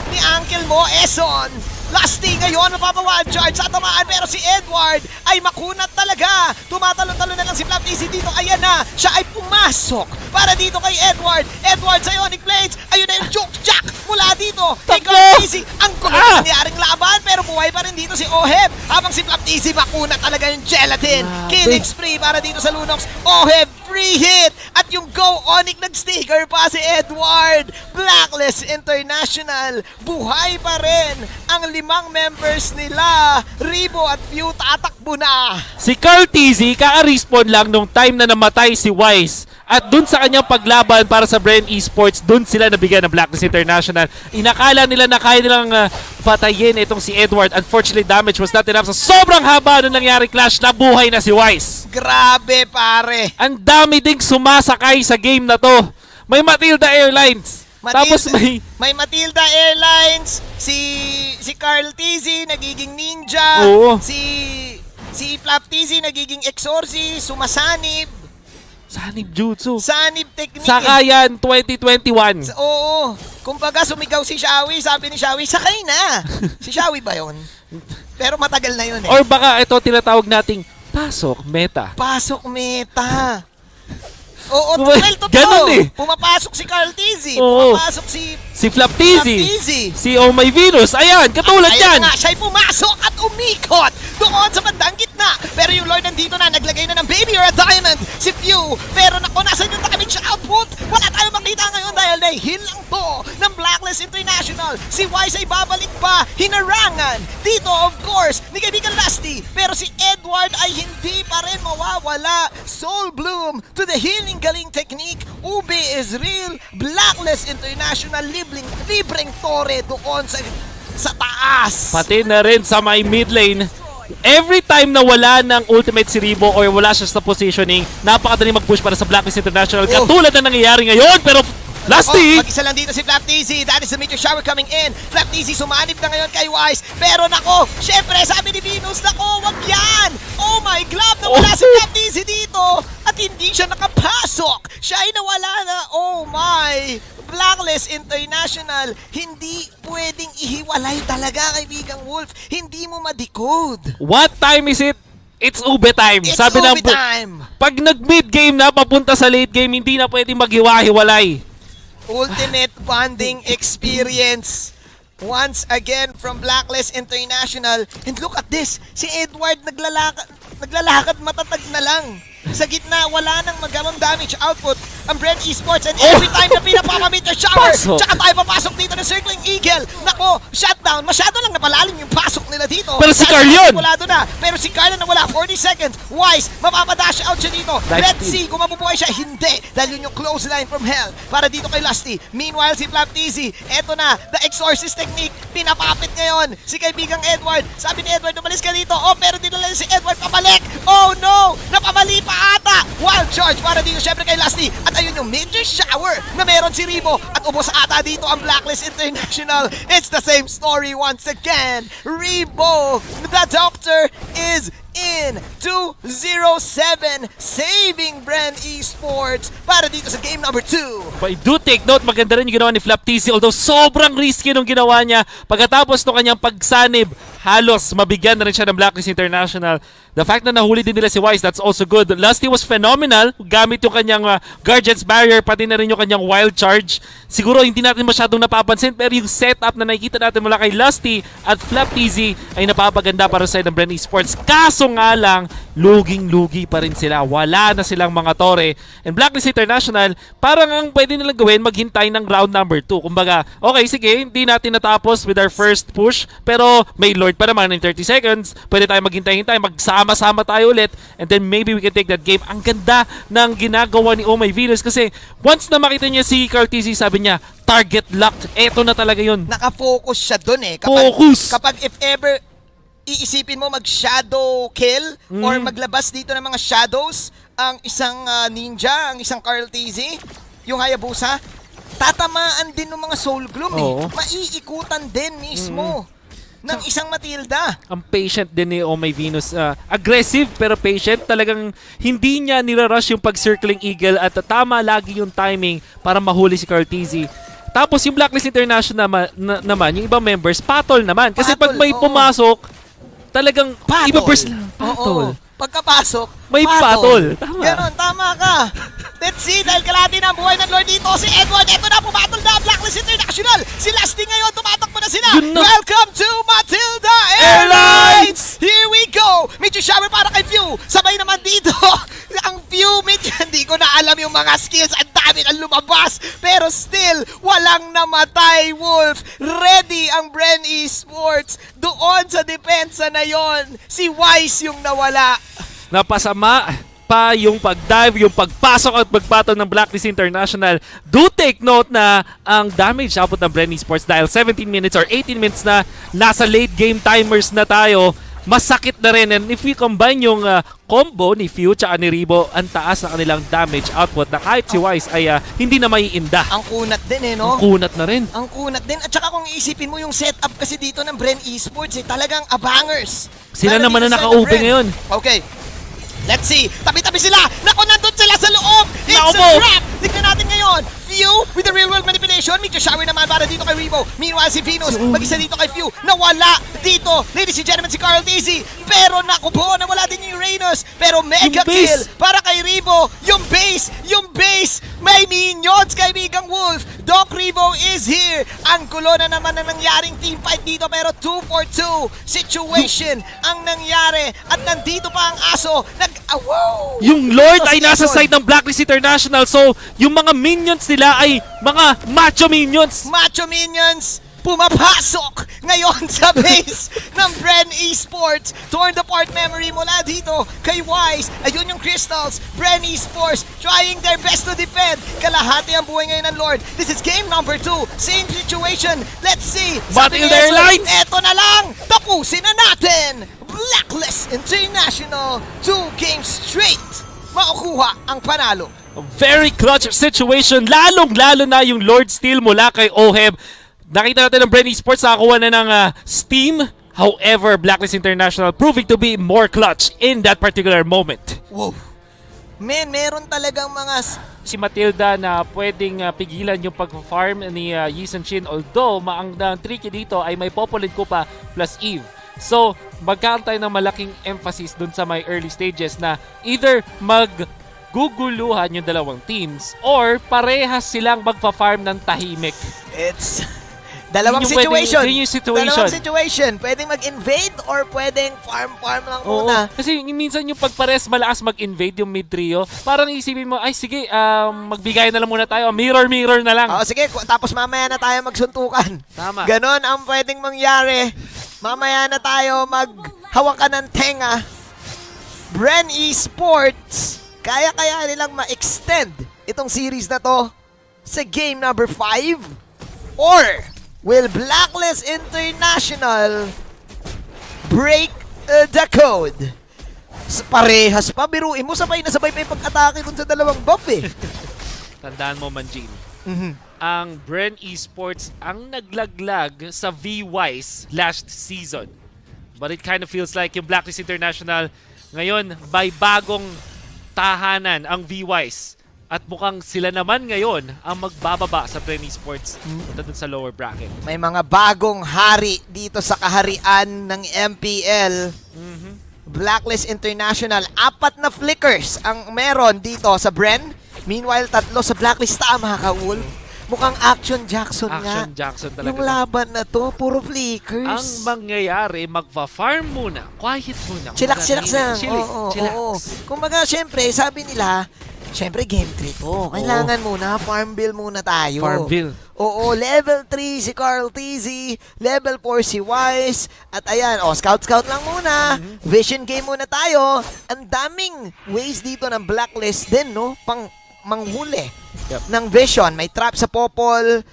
Speaker 3: ni Uncle mo, Eson. Lasty ngayon, mapapawan charge sa tamaan, pero si Edward ay makunat talaga. Tumatalon-talon na lang si Flap TZ dito. Ayan na, siya ay pumasok para dito kay Edward. Edward sa Ionic Blades, ayun na yung joke jack mula dito. Kay Flap TZ, ang gulo nangyaring laban, pero buhay pa rin dito si Oheb. Habang si Flap TZ, makunat talaga yung gelatin. Killing spree para dito sa Lunox. Oheb, free hit! At yung Go Onic nag-sticker pa si Edward. Blacklist International, buhay pa rin ang 5 members nila. Revo at Few tatakbo na.
Speaker 4: Si Carl TZ, ka-respawn lang nung time na namatay si Wise. At dun sa kanyang paglaban para sa Bren Esports, dun sila nabigyan ng Blacklist International. Inakala nila na kaya nilang patayin itong si Edward. Unfortunately, damage was not enough. Sa sobrang haba nung nangyari clash, nabuhay na si Wise.
Speaker 3: Grabe pare.
Speaker 4: Ang dami ding sumasakay sa game na to. May Matilda Airlines. Tapos
Speaker 3: may Matilda Airlines, si Carl TZ nagiging ninja, si Flap TZ nagiging exorcist, sumasanib.
Speaker 4: Sanib Jutsu.
Speaker 3: Sanib technique.
Speaker 4: Sakayan 2021.
Speaker 3: Oo. Kumbaga sumigaw si Shawi, sabi ni Shawi, sakay na. Si Shawi ba yun? Pero matagal na yun eh.
Speaker 4: Or baka ito tinatawag nating pasok meta.
Speaker 3: Pasok meta. Oo, well, totoo.
Speaker 4: Ganun eh.
Speaker 3: Pumapasok si Carl TZ.
Speaker 4: Oo.
Speaker 3: Pumapasok si
Speaker 4: Flap TZ. Si Oh My Venus. Ayan, katulad yan.
Speaker 3: Ayan nga, siya'y pumasok at umikot doon sa bandang gitna. Pero yung Lord nandito na, naglagay na ng baby or a diamond. Si Few. Pero naku, nasan yung damage output? Wala tayong makita ngayon dahil nahihil lang to ng Blacklist International. Si Wise ay babalik pa. Hinarangan. Dito, of course, ni kaibigan Lasty. Pero si Edward ay hindi pa rin mawawala. Soul Bloom to the healing galing technique. Ube is real. Blacklist International libreng tore doon sa taas.
Speaker 4: Pati na rin sa my mid lane. Every time na wala ng ultimate si Revo or wala siya sa positioning, napakadali mag-push para sa Blacklist International. Katulad na nangyayari ngayon, pero Lasty!
Speaker 3: Mag-isa lang dito si Flapteasy. That is the meteor shower coming in. Flapteasy sumanib na ngayon kay Wise. Pero nako, syempre sabi ni Venus, nako, wag yan! Oh my glove, nawala si Flapteasy dito! At hindi siya nakapasok! Siya ay nawala na, oh my! Blacklist International, hindi pwedeng ihiwalay talaga, kaibigang Wolf. Hindi mo ma-decode.
Speaker 4: What time is it? It's ube time.
Speaker 3: It's
Speaker 4: Sabi ng
Speaker 3: ube time.
Speaker 4: pag nag-mid game na, papunta sa late game, hindi na pwedeng maghiwa-hiwalay.
Speaker 3: Ultimate bonding experience. Once again from Blacklist International. And look at this. Si Edward naglalakad matatag na lang. Sa gitna, wala nang magamang damage output ang Bren Esports, and every time na pinapapamit yung shower,
Speaker 4: Pasok.
Speaker 3: tsaka tayo papasok dito ng Circling Eagle. Nako, shutdown. Masyado lang napalalim yung pasok nila dito.
Speaker 4: Pero si Carl yun!
Speaker 3: Wala doon na. Pero si Carl na wala. 40 seconds. Wise, mapapadash out siya dito. Let's see kung mabubuhay siya. Hindi. Dahil yun yung close line from hell para dito kay Lusty. Meanwhile, si Flapteasy, eto na, the exorcist technique. Pinapapit ngayon si kaibigang Edward. Sabi ni Edward, umalis ka dito. Oh, pero dito lang si Edward pabalik. Oh no! Napamali pa ata. Wild charge para dito syempre kay Lusty. At ayun yung major shower na meron si Ribo. At ubos ata dito ang Blacklist International. It's the same story once again. Ribo, the doctor, is in 207, saving Bren Esports para dito sa game number 2.
Speaker 4: But I do take note, maganda rin yung ginawa ni Flapteasy, although sobrang risky nung ginawa niya. Pagkatapos nung kanyang pagsanib, halos mabigyan na rin siya ng Blacklist International. The fact na nahuli din nila si Wise, that's also good. Lusty was phenomenal. Gamit yung kanyang Guardian's Barrier, pati na rin yung kanyang Wild Charge. Siguro hindi natin masyadong napapansin, pero yung setup na nakikita natin mula kay Lusty at Flapteasy ay napapaganda para sa side ng Bren Esports. Kaso nga lang, luging-lugi pa rin sila. Wala na silang mga tore. And Blacklist International, parang ang pwede nilang gawin, maghintay ng round number 2. Kumbaga, okay, sige, hindi natin natapos with our first push, pero may Lord pa naman in 30 seconds. Pwede tayo maghintay-hintay, magsama-sama tayo ulit, and then maybe we can take that game. Ang ganda ng ginagawa ni Oh My Venus kasi once na makita niya si Carl TZ, sabi niya, target locked. Eto na talaga yun.
Speaker 3: Nakafocus siya dun eh.
Speaker 4: Focus!
Speaker 3: Kapag if ever iisipin mo mag-shadow kill or maglabas dito ng mga shadows, ang isang ninja, ang isang Carl TZ, yung Hayabusa, tatamaan din ng mga Soul Gloom eh. Maiikutan din mismo ng isang Matilda.
Speaker 4: Ang patient din ni Oh My Venus. Aggressive pero patient. Talagang hindi niya nirarush yung pag-circling eagle at tama lagi yung timing para mahuli si Carl TZ. Tapos yung Blacklist International naman, yung ibang members, patol naman. Kasi pag may pumasok, talagang iba-burst lang. Patol.
Speaker 3: Pagkapasok,
Speaker 4: May patol. Tama.
Speaker 3: Ganon, tama ka. Let's see, dahil kalahati na ang buhay ng Lord dito, si Edward, eto na, pumatol na ang Blacklist International. Si Lusty ngayon, tumatakbo na sila. Welcome to Matilda Airlines! Here we go! Medyo shower para kay Few. Sabay naman dito, ang Few, medyo hindi ko na alam yung mga skills. Ang dami na lumabas. Pero still, walang namatay, Wolf. Ready ang Bren Esports. Doon sa depensa na yon, si Wise yung nawala.
Speaker 4: Napasama pa yung pag-dive, yung pagpasok at pagpatol ng Blacklist International. Do take note na ang damage output ng Bren Esports dahil 17 minutes or 18 minutes na nasa late game timers na tayo, masakit na rin. And if we combine yung combo ni Few at ni Ribo, ang taas na kanilang damage output na kahit si Wise ay hindi na maiinda.
Speaker 3: Ang kunat din eh, no?
Speaker 4: Ang kunat na rin.
Speaker 3: Ang kunat din. At saka kung iisipin mo yung setup kasi dito ng Bren Esports, talagang abangers.
Speaker 4: Sila
Speaker 3: Lalo
Speaker 4: naman
Speaker 3: dito
Speaker 4: na
Speaker 3: sa
Speaker 4: naka-open
Speaker 3: Bren.
Speaker 4: ngayon.
Speaker 3: Okay. Let's see. Tabi-tabi sila. Naku, nandun sila sa loob. It's
Speaker 4: Naupo.
Speaker 3: a trap. Tignan natin ngayon. Few with the real world manipulation. Medyo shower naman para dito kay Ribo. Meanwhile, si Venus, mag-isa dito kay Few. Nawala dito. Ladies and gentlemen, si Carl TZ. Pero naku po, nawala din yung Uranus. Pero mega kill para kay Ribo. Yung base. May minions, kaibigang Wolf. Doc Rivo is here. Ang gulo na naman na nangyaring team fight dito. Pero 2-for-2 situation ang nangyari. At nandito pa ang aso. Wow!
Speaker 4: Yung Lord ay nasa side ng Blacklist International, so yung mga minions nila ay mga macho minions.
Speaker 3: Macho minions pumapasok ngayon sa base ng Bren Esports. Torn apart memory mula dito kay Wise. Ayun yung crystals. Bren Esports trying their best to defend. Kalahati ang buhay ngayon ng Lord. This is game number 2. Same situation. Let's see.
Speaker 4: Matilda Airlines!
Speaker 3: Eto na lang. Tapusin na natin. Blacklist International. 2 games straight. Makukuha ang panalo.
Speaker 4: Very clutch situation. Lalong-lalo na yung Lord Steal mula kay Oheb. Nakita natin ng Bren Esports nakakuha na ng Steam. However, Blacklist International proving to be more clutch in that particular moment.
Speaker 3: Wow. Man, meron talagang mga...
Speaker 4: Si Matilda na pwedeng pigilan yung pag-farm ni Yi Sun-shin. Although, ang tricky dito ay may Popolin Kupa plus Eve. So, magkakaroon tayo ng malaking emphasis dun sa may early stages na either magguguluhan yung dalawang teams or parehas silang magpa-farm ng tahimik.
Speaker 3: It's... Dalawang
Speaker 4: Yun yung
Speaker 3: situation. Dalawang situation. Pwedeng mag-invade or pwedeng farm lang muna.
Speaker 4: Kasi minsan yung pagpares malakas mag-invade yung mid-trio, parang isipin mo, ay sige, magbigay na lang muna tayo. Mirror na lang.
Speaker 3: Sige, tapos mamaya na tayo magsuntukan.
Speaker 4: Tama.
Speaker 3: Ganon ang pwedeng mangyari. Mamaya na tayo maghawakan ng tenga. Bren Esports, kaya nilang ma-extend itong series na to sa game number 5? Or will Blacklist International break the code? Parehas pa, biruin mo, sabay na sabay pa yung pag-atake dun sa dalawang buff eh.
Speaker 4: Tandaan mo, Manjin. Ang Bren Esports ang naglaglag sa V-Wise last season. But it kind of feels like yung Blacklist International ngayon by bagong tahanan ang V-Wise. At mukhang sila naman ngayon ang magbababa sa Bren Esports punta dun sa lower bracket.
Speaker 3: May mga bagong hari dito sa kaharian ng MPL. Blacklist International, 4 na flickers ang meron dito sa Bren. Meanwhile, 3 sa Blacklist. Tama ka, Wolf. Mukhang Action Jackson nga.
Speaker 4: Action Jackson talaga.
Speaker 3: Yung laban na to, puro flickers.
Speaker 4: Ang mangyayari, magpa-farm muna. Quiet muna.
Speaker 3: Chillax lang.
Speaker 4: Chillax.
Speaker 3: Oo. Kumbaga, syempre, sabi nila, syempre, Game 3 to. Kailangan muna, Farmville muna tayo.
Speaker 4: Farmville.
Speaker 3: Oo, level 3 si Carl TZ, level 4 si Wise, at ayan, scout lang muna. Vision game muna tayo. Ang daming ways dito ng Blacklist din, no? Pang manghuli ng Vision. May trap sa Popol,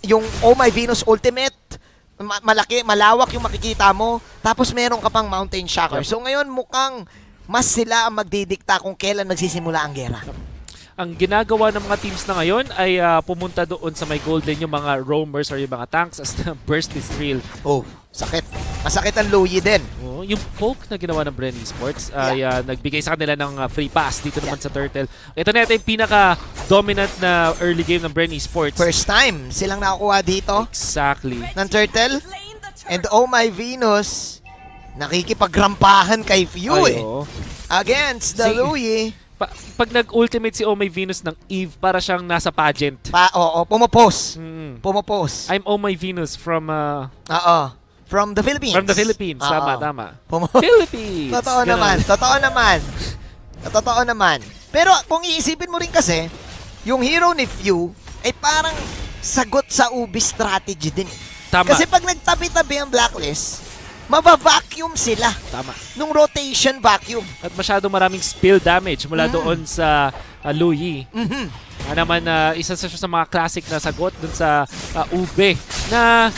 Speaker 3: yung Oh My Venus Ultimate, malawak yung makikita mo. Tapos meron ka pang Mountain Shocker. So ngayon mukhang mas sila ang magdidikta kung kailan magsisimula ang gera.
Speaker 4: Ang ginagawa ng mga teams na ngayon ay pumunta doon sa may golden yung mga roamers or yung mga tanks as the burst is real.
Speaker 3: Oh, sakit. Masakit ang Luyi din.
Speaker 4: Oh, yung poke na ginawa ng Bren Esports ay nagbigay sa kanila ng free pass dito naman sa Turtle. Ito na yung pinaka-dominant na early game ng Bren Esports.
Speaker 3: First time silang nakakuha dito.
Speaker 4: Exactly.
Speaker 3: Ng Turtle. And Oh My Venus, nakikipagrampahan kay Few against the Luyi.
Speaker 4: Pag nag-ultimate si Oh My Venus ng Eve, para siyang nasa pageant.
Speaker 3: Pumapose. Pumapose.
Speaker 4: I'm Oh My Venus from...
Speaker 3: From the Philippines.
Speaker 4: From the Philippines. Tama. Philippines.
Speaker 3: Totoo naman. Pero kung iisipin mo rin kasi, yung hero ni Few ay parang sagot sa Ubi strategy din.
Speaker 4: Tama.
Speaker 3: Kasi pag nagtabi-tabi ang Blacklist, mabavacuum sila.
Speaker 4: Tama.
Speaker 3: Nung rotation vacuum.
Speaker 4: At masyado maraming spill damage mula doon sa Luyi. Naman isa sa mga classic na sagot doon sa Ube na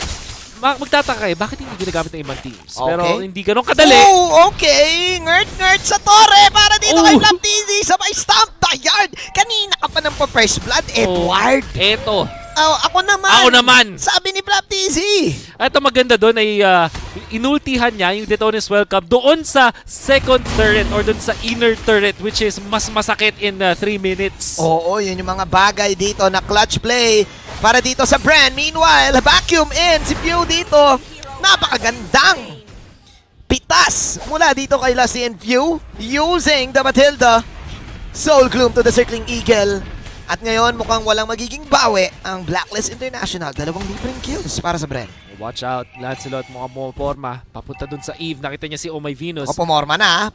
Speaker 4: magtataka bakit hindi ginagamit ng ibang teams? Okay. Pero hindi ganun kadali.
Speaker 3: Oh, okay. Ngert sa torre para dito kay Flap TZ. Sabay stomp the yard. Kanina ka pa ng first blood, Edward.
Speaker 4: Eto.
Speaker 3: Ako naman. Sabi ni Flap TZ.
Speaker 4: At ang maganda doon ay inultihan niya yung Detonis Welcome doon sa second turret or doon sa inner turret which is mas masakit in 3 minutes.
Speaker 3: Oo, yun yung mga bagay dito na clutch play para dito sa Bren. Meanwhile, vacuum in si Pew dito. Napakagandang pitas mula dito kay Lassie and Pew using the Matilda. Soul Gloom to the Circling Eagle. At ngayon, mukhang walang magiging bawi ang Blacklist International. 2 libreng kills para sa Bren.
Speaker 4: Watch out, Lancelot, mukhang pumaporma. Papunta dun sa Eve. Nakita niya si Oh My Venus.
Speaker 3: Pumorma na.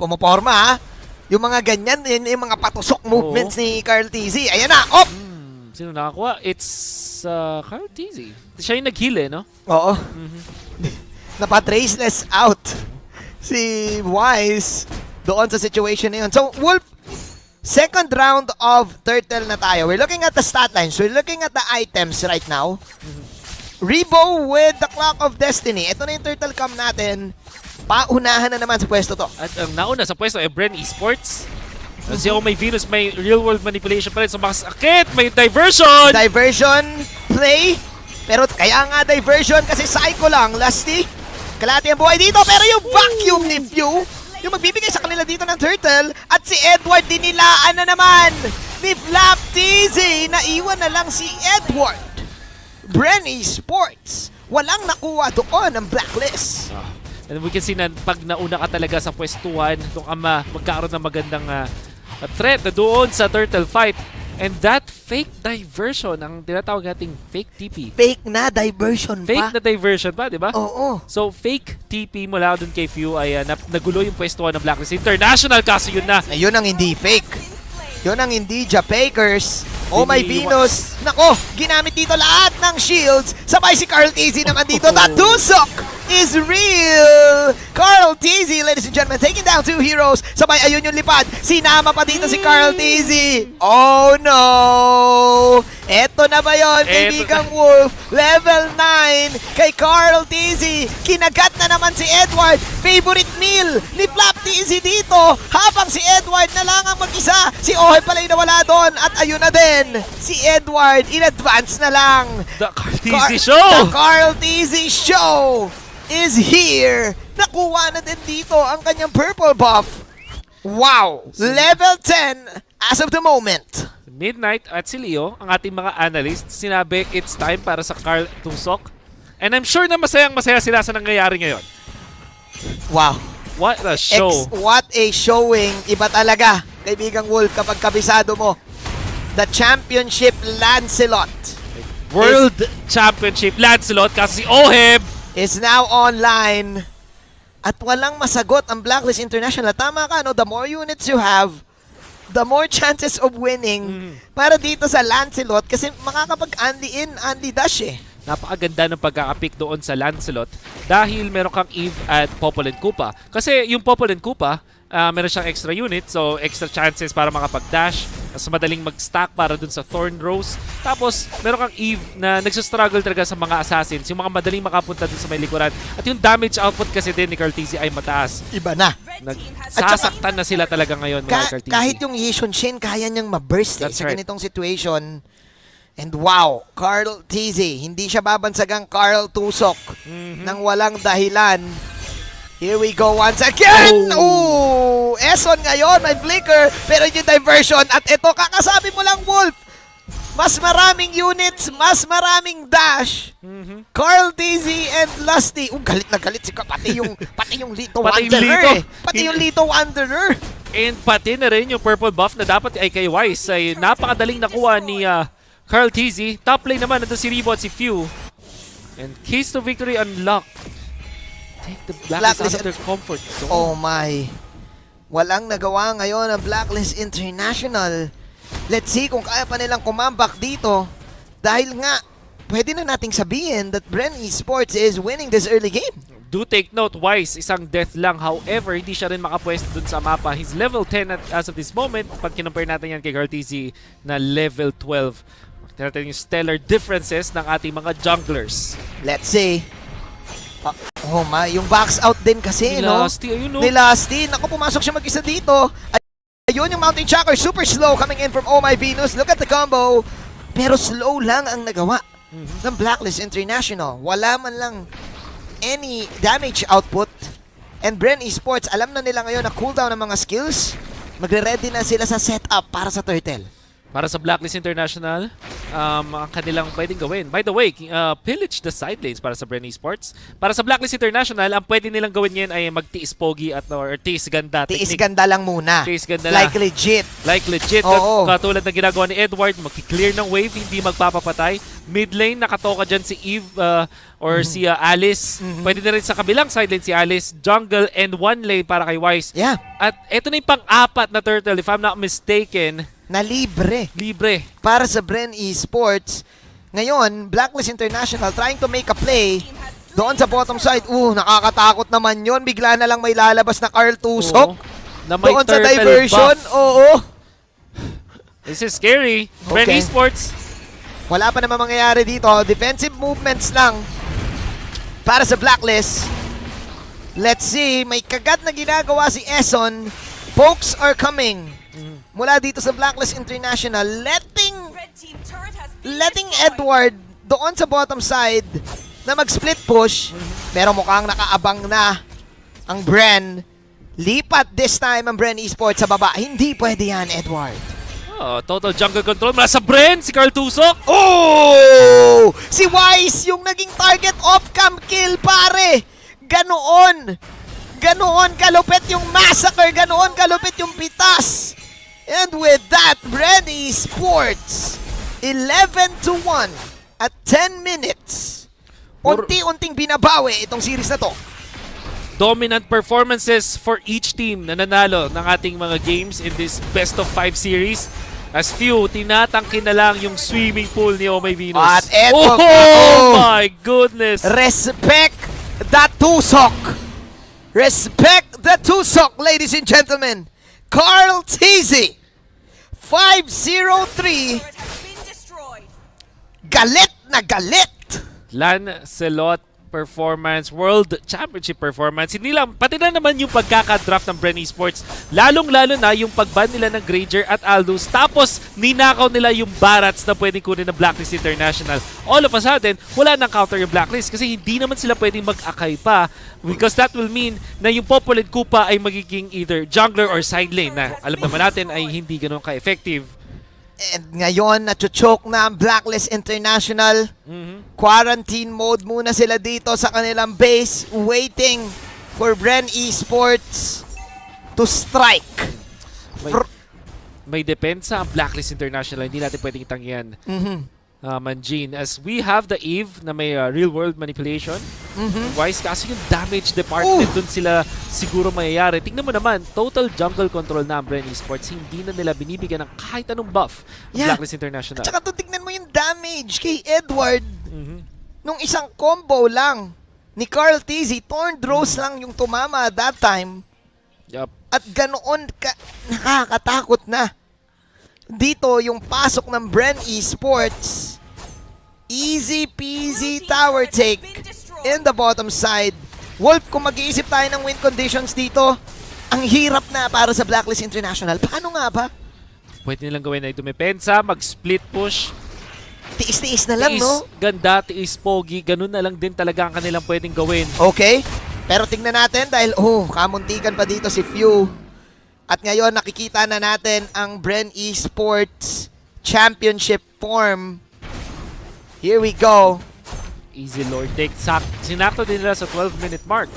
Speaker 3: Yung mga ganyan, yung mga patusok movements ni Carl TZ. Ayan na,
Speaker 4: Sino nakakuha? It's Carl TZ. Siya yung nag-heal no?
Speaker 3: Oo. Napa-traceless out si Wise doon sa situation na yun. So, Wolf, second round of Turtle na tayo. We're looking at the stat lines. We're looking at the items right now. Rebo with the Clock of Destiny. Ito na yung Turtle Cam natin. Paunahan na naman sa pwesto to.
Speaker 4: At ang nauna sa pwesto ay Bren Esports. Si Oh My Venus may real world manipulation pa rin. So makasakit, may diversion!
Speaker 3: Diversion play. Pero kaya nga diversion kasi psycho lang. Lusty, kalahati ang buhay dito. Pero yung vacuum ni Few, yung magbibigay sa kanila dito ng turtle. At si Edward dinilaan na naman ni Flap TZ. Naiwan na lang si Edward. Bren Esports, walang nakuha doon ng Blacklist.
Speaker 4: And we can see na pag nauna ka talaga sa pwestuhan, doon ka magkaroon ng magandang threat na doon sa turtle fight. And that fake diversion, ang tinatawag nating fake TP.
Speaker 3: Fake na diversion pa.
Speaker 4: Fake na diversion pa, di ba?
Speaker 3: Oo.
Speaker 4: So, fake TP mula doon kay Few ay nagulo yung pwestuhan ng Blacklist International kasi yun na.
Speaker 3: Ayun ang hindi fake. Yun ang hindi Japakers. Oh My Venus. Nako, ginamit dito lahat ng shields. Sabay si Carl TZ naman dito. That Tusok is real. Carl TZ, ladies and gentlemen, taking down 2 heroes. Sabay, ayun yung lipad. Sinama pa dito si Carl TZ. Oh no. Eto na ba yun, kaibigang Wolf? Level 9 kay Carl TZ. Kinagat na naman si Edward. Favorite meal ni Flap TZ dito. Habang si Edward na lang ang mag-isa. Si Ohe pala yung nawala doon. At ayun na din. Si Edward in advance na lang.
Speaker 4: The Carl TZ Show!
Speaker 3: The Carl TZ Show is here. Nakuha na din dito ang kanyang purple buff. Wow! Level 10 as of the moment.
Speaker 4: Midnight at si Leo, ang ating mga analyst, sinabi it's time para sa Carl Tusok. And I'm sure na masayang-masaya sila sa nangyayari ngayon.
Speaker 3: Wow.
Speaker 4: What a show.
Speaker 3: What a showing. Iba talaga, kaibigang Wolf, kapag kabisado mo. The Championship Lancelot.
Speaker 4: World Championship Lancelot kasi si Oheb
Speaker 3: is now online. At walang masagot ang Blacklist International. Tama ka, no? The more units you have, the more chances of winning para dito sa Lancelot kasi makakapag-Andy in, Andy dash eh.
Speaker 4: Napakaganda ng pagkakapick doon sa Lancelot dahil meron kang Eve at Popol and Koopa. Kasi yung Popol and Koopa, meron siyang extra unit, so extra chances para makapag-dash. Mas madaling mag-stack para dun sa Thorn Rose. Tapos, meron kang Eve na nagsastruggle talaga sa mga assassins. Yung mga madaling makapunta dun sa may likuran. At yung damage output kasi din ni Carl TZ ay mataas.
Speaker 3: Iba na.
Speaker 4: Sasaktan na sila talaga ngayon mga Carl TZ.
Speaker 3: Kahit yung Yishun Shin, kaya niyang ma-burst sa
Speaker 4: right.
Speaker 3: ganitong situation. And wow, Carl TZ, hindi siya babansagang Carl Tusok nang walang dahilan. Here we go once again! Ooh! Eson ngayon, may flicker, pero yung diversion. At ito, kakasabi mo lang, Wolf, mas maraming units, mas maraming dash. Carl TZ and Lusty. Galit na galit si pati yung Lito Wanderer. Pati yung Lito Wanderer.
Speaker 4: And pati na rin yung purple buff na dapat ay kay Wise ay napakadaling nakuha ni Carl TZ. Top lane naman, nandun si Rebo at si Few. And keys to victory unlocked. Take the Blacklist out of their comfort zone.
Speaker 3: Oh my. Walang nagawa ngayon ang Blacklist International. Let's see kung kaya pa nilang kumambak dito. Dahil nga, pwede na nating sabihin that Bren Esports is winning this early game.
Speaker 4: Do take note, Wise, isang death lang. However, hindi siya rin makapwesto dun sa mapa. He's level 10 as of this moment. Pag kinumpare natin yan kay Carl TZ na level 12. Tignan natin yung stellar differences ng ating mga junglers.
Speaker 3: Let's see. Oh my, yung box out din kasi, no?
Speaker 4: Lusty, ayun, no?
Speaker 3: Ni Lusty. Naku, pumasok siya mag-isa dito. Ayun yung Mountain Chakra, super slow coming in from Oh My Venus. Look at the combo. Pero slow lang ang nagawa ng Blacklist International. Wala man lang any damage output. And Bren Esports, alam na nila ngayon na cooldown ng mga skills. Magre-ready na sila sa setup para sa Turtle.
Speaker 4: Para sa Blacklist International, ang kanilang pwedeng gawin. By the way, pillage the side lanes para sa Bren Esports. Para sa Blacklist International, ang pwede nilang gawin yan ay magtiis pogi or tiis ganda.
Speaker 3: Tiis ganda lang muna.
Speaker 4: Tiis ganda lang.
Speaker 3: Like legit.
Speaker 4: Like legit.
Speaker 3: Oo.
Speaker 4: Katulad na ginagawa ni Edward, mag-clear ng wave, hindi magpapapatay. Mid lane, nakatoka dyan si Eve or si Alice. Pwede na rin sa kabilang side lane si Alice. Jungle and one lane para kay Wise.
Speaker 3: Yeah.
Speaker 4: At eto na yung pang-apat na turtle, if I'm not mistaken.
Speaker 3: Na libre.
Speaker 4: Libre.
Speaker 3: Para sa Bren Esports. Ngayon, Blacklist International trying to make a play doon sa bottom side. Nakakatakot naman yon. Bigla na lang may lalabas na Carl Tusok.
Speaker 4: Na may
Speaker 3: doon sa
Speaker 4: turtle
Speaker 3: diversion.
Speaker 4: buff.
Speaker 3: Oo.
Speaker 4: This is scary. Bren
Speaker 3: Okay.
Speaker 4: Esports.
Speaker 3: Wala pa naman mangyayari dito. Defensive movements lang para sa Blacklist. Let's see. May kagat na ginagawa si Eson. Pokes are coming. mula dito sa Blacklist International, letting Edward doon sa bottom side na mag-split push, pero mukhang nakaabang na ang Bren. Lipat this time ang Bren Esports sa baba. Hindi pwede yan, Edward.
Speaker 4: Oh, total jungle control mula sa Bren, si Carl Tusok.
Speaker 3: Oh! Si Wise yung naging target off-cam kill, pare! Ganoon kalupit yung massacre, ganoon kalupit yung pitas. And with that, Bren Esports 11-1 at 10 minutes. Unti-unting binabawi itong series na to.
Speaker 4: Dominant performances for each team na nanalo ng ating mga games in this best of 5 series. As few, tinatangkin na lang yung swimming pool ni Omay Venus.
Speaker 3: At eto,
Speaker 4: oh my goodness!
Speaker 3: Respect the Tusok! Respect the Tusok, ladies and gentlemen! Carl TZ, 503, galit na galit!
Speaker 4: Lancelot performance, World Championship performance. Hindi lang, pati na naman yung pagkakadraft ng Bren Esports. Lalong-lalo na yung pagban nila ng Granger at Aldous. Tapos, ninakaw nila yung Barats na pwedeng kunin ng Blacklist International. All of a sudden, wala nang counter yung Blacklist kasi hindi naman sila pwedeng mag-akay pa because that will mean na yung Populate Kupa ay magiging either jungler or side lane na alam naman natin ay hindi ganun ka-effective.
Speaker 3: And ngayon, nachochoke na ang Blacklist International. Quarantine mode muna sila dito sa kanilang base, waiting for Bren Esports to strike.
Speaker 4: May depensa ang Blacklist International. Hindi natin pwedeng tanggihan. Manjin, as we have the Eve na may real-world manipulation. Wise, kasi yung damage department dun sila siguro mayayari. Tingnan mo naman, total jungle control na ang Bren Esports. Hindi na nila binibigyan ng kahit anong buff ang Blacklist International.
Speaker 3: At saka tignan mo yung damage kay Edward. Nung isang combo lang ni Carl TZ, Torn Rose lang yung tumama that time.
Speaker 4: Yup.
Speaker 3: At ganoon nakakatakot na. Dito yung pasok ng Bren Esports. Easy peasy tower take in the bottom side. Wolf, kung mag-iisip tayo ng win conditions dito, ang hirap na para sa Blacklist International. Paano nga ba?
Speaker 4: Pwede nilang gawin na dumepensa, mag-split push.
Speaker 3: Tiis-tiis na lang, no?
Speaker 4: Ganda, tiis pogi. Ganun na lang din talaga ang kanilang pwedeng gawin.
Speaker 3: Okay. Pero tingnan natin dahil, kamuntikan pa dito si Few. At ngayon, nakikita na natin ang Bren Esports Championship form. Here we go.
Speaker 4: Easy Lord take. Sinakto din nila sa 12-minute mark.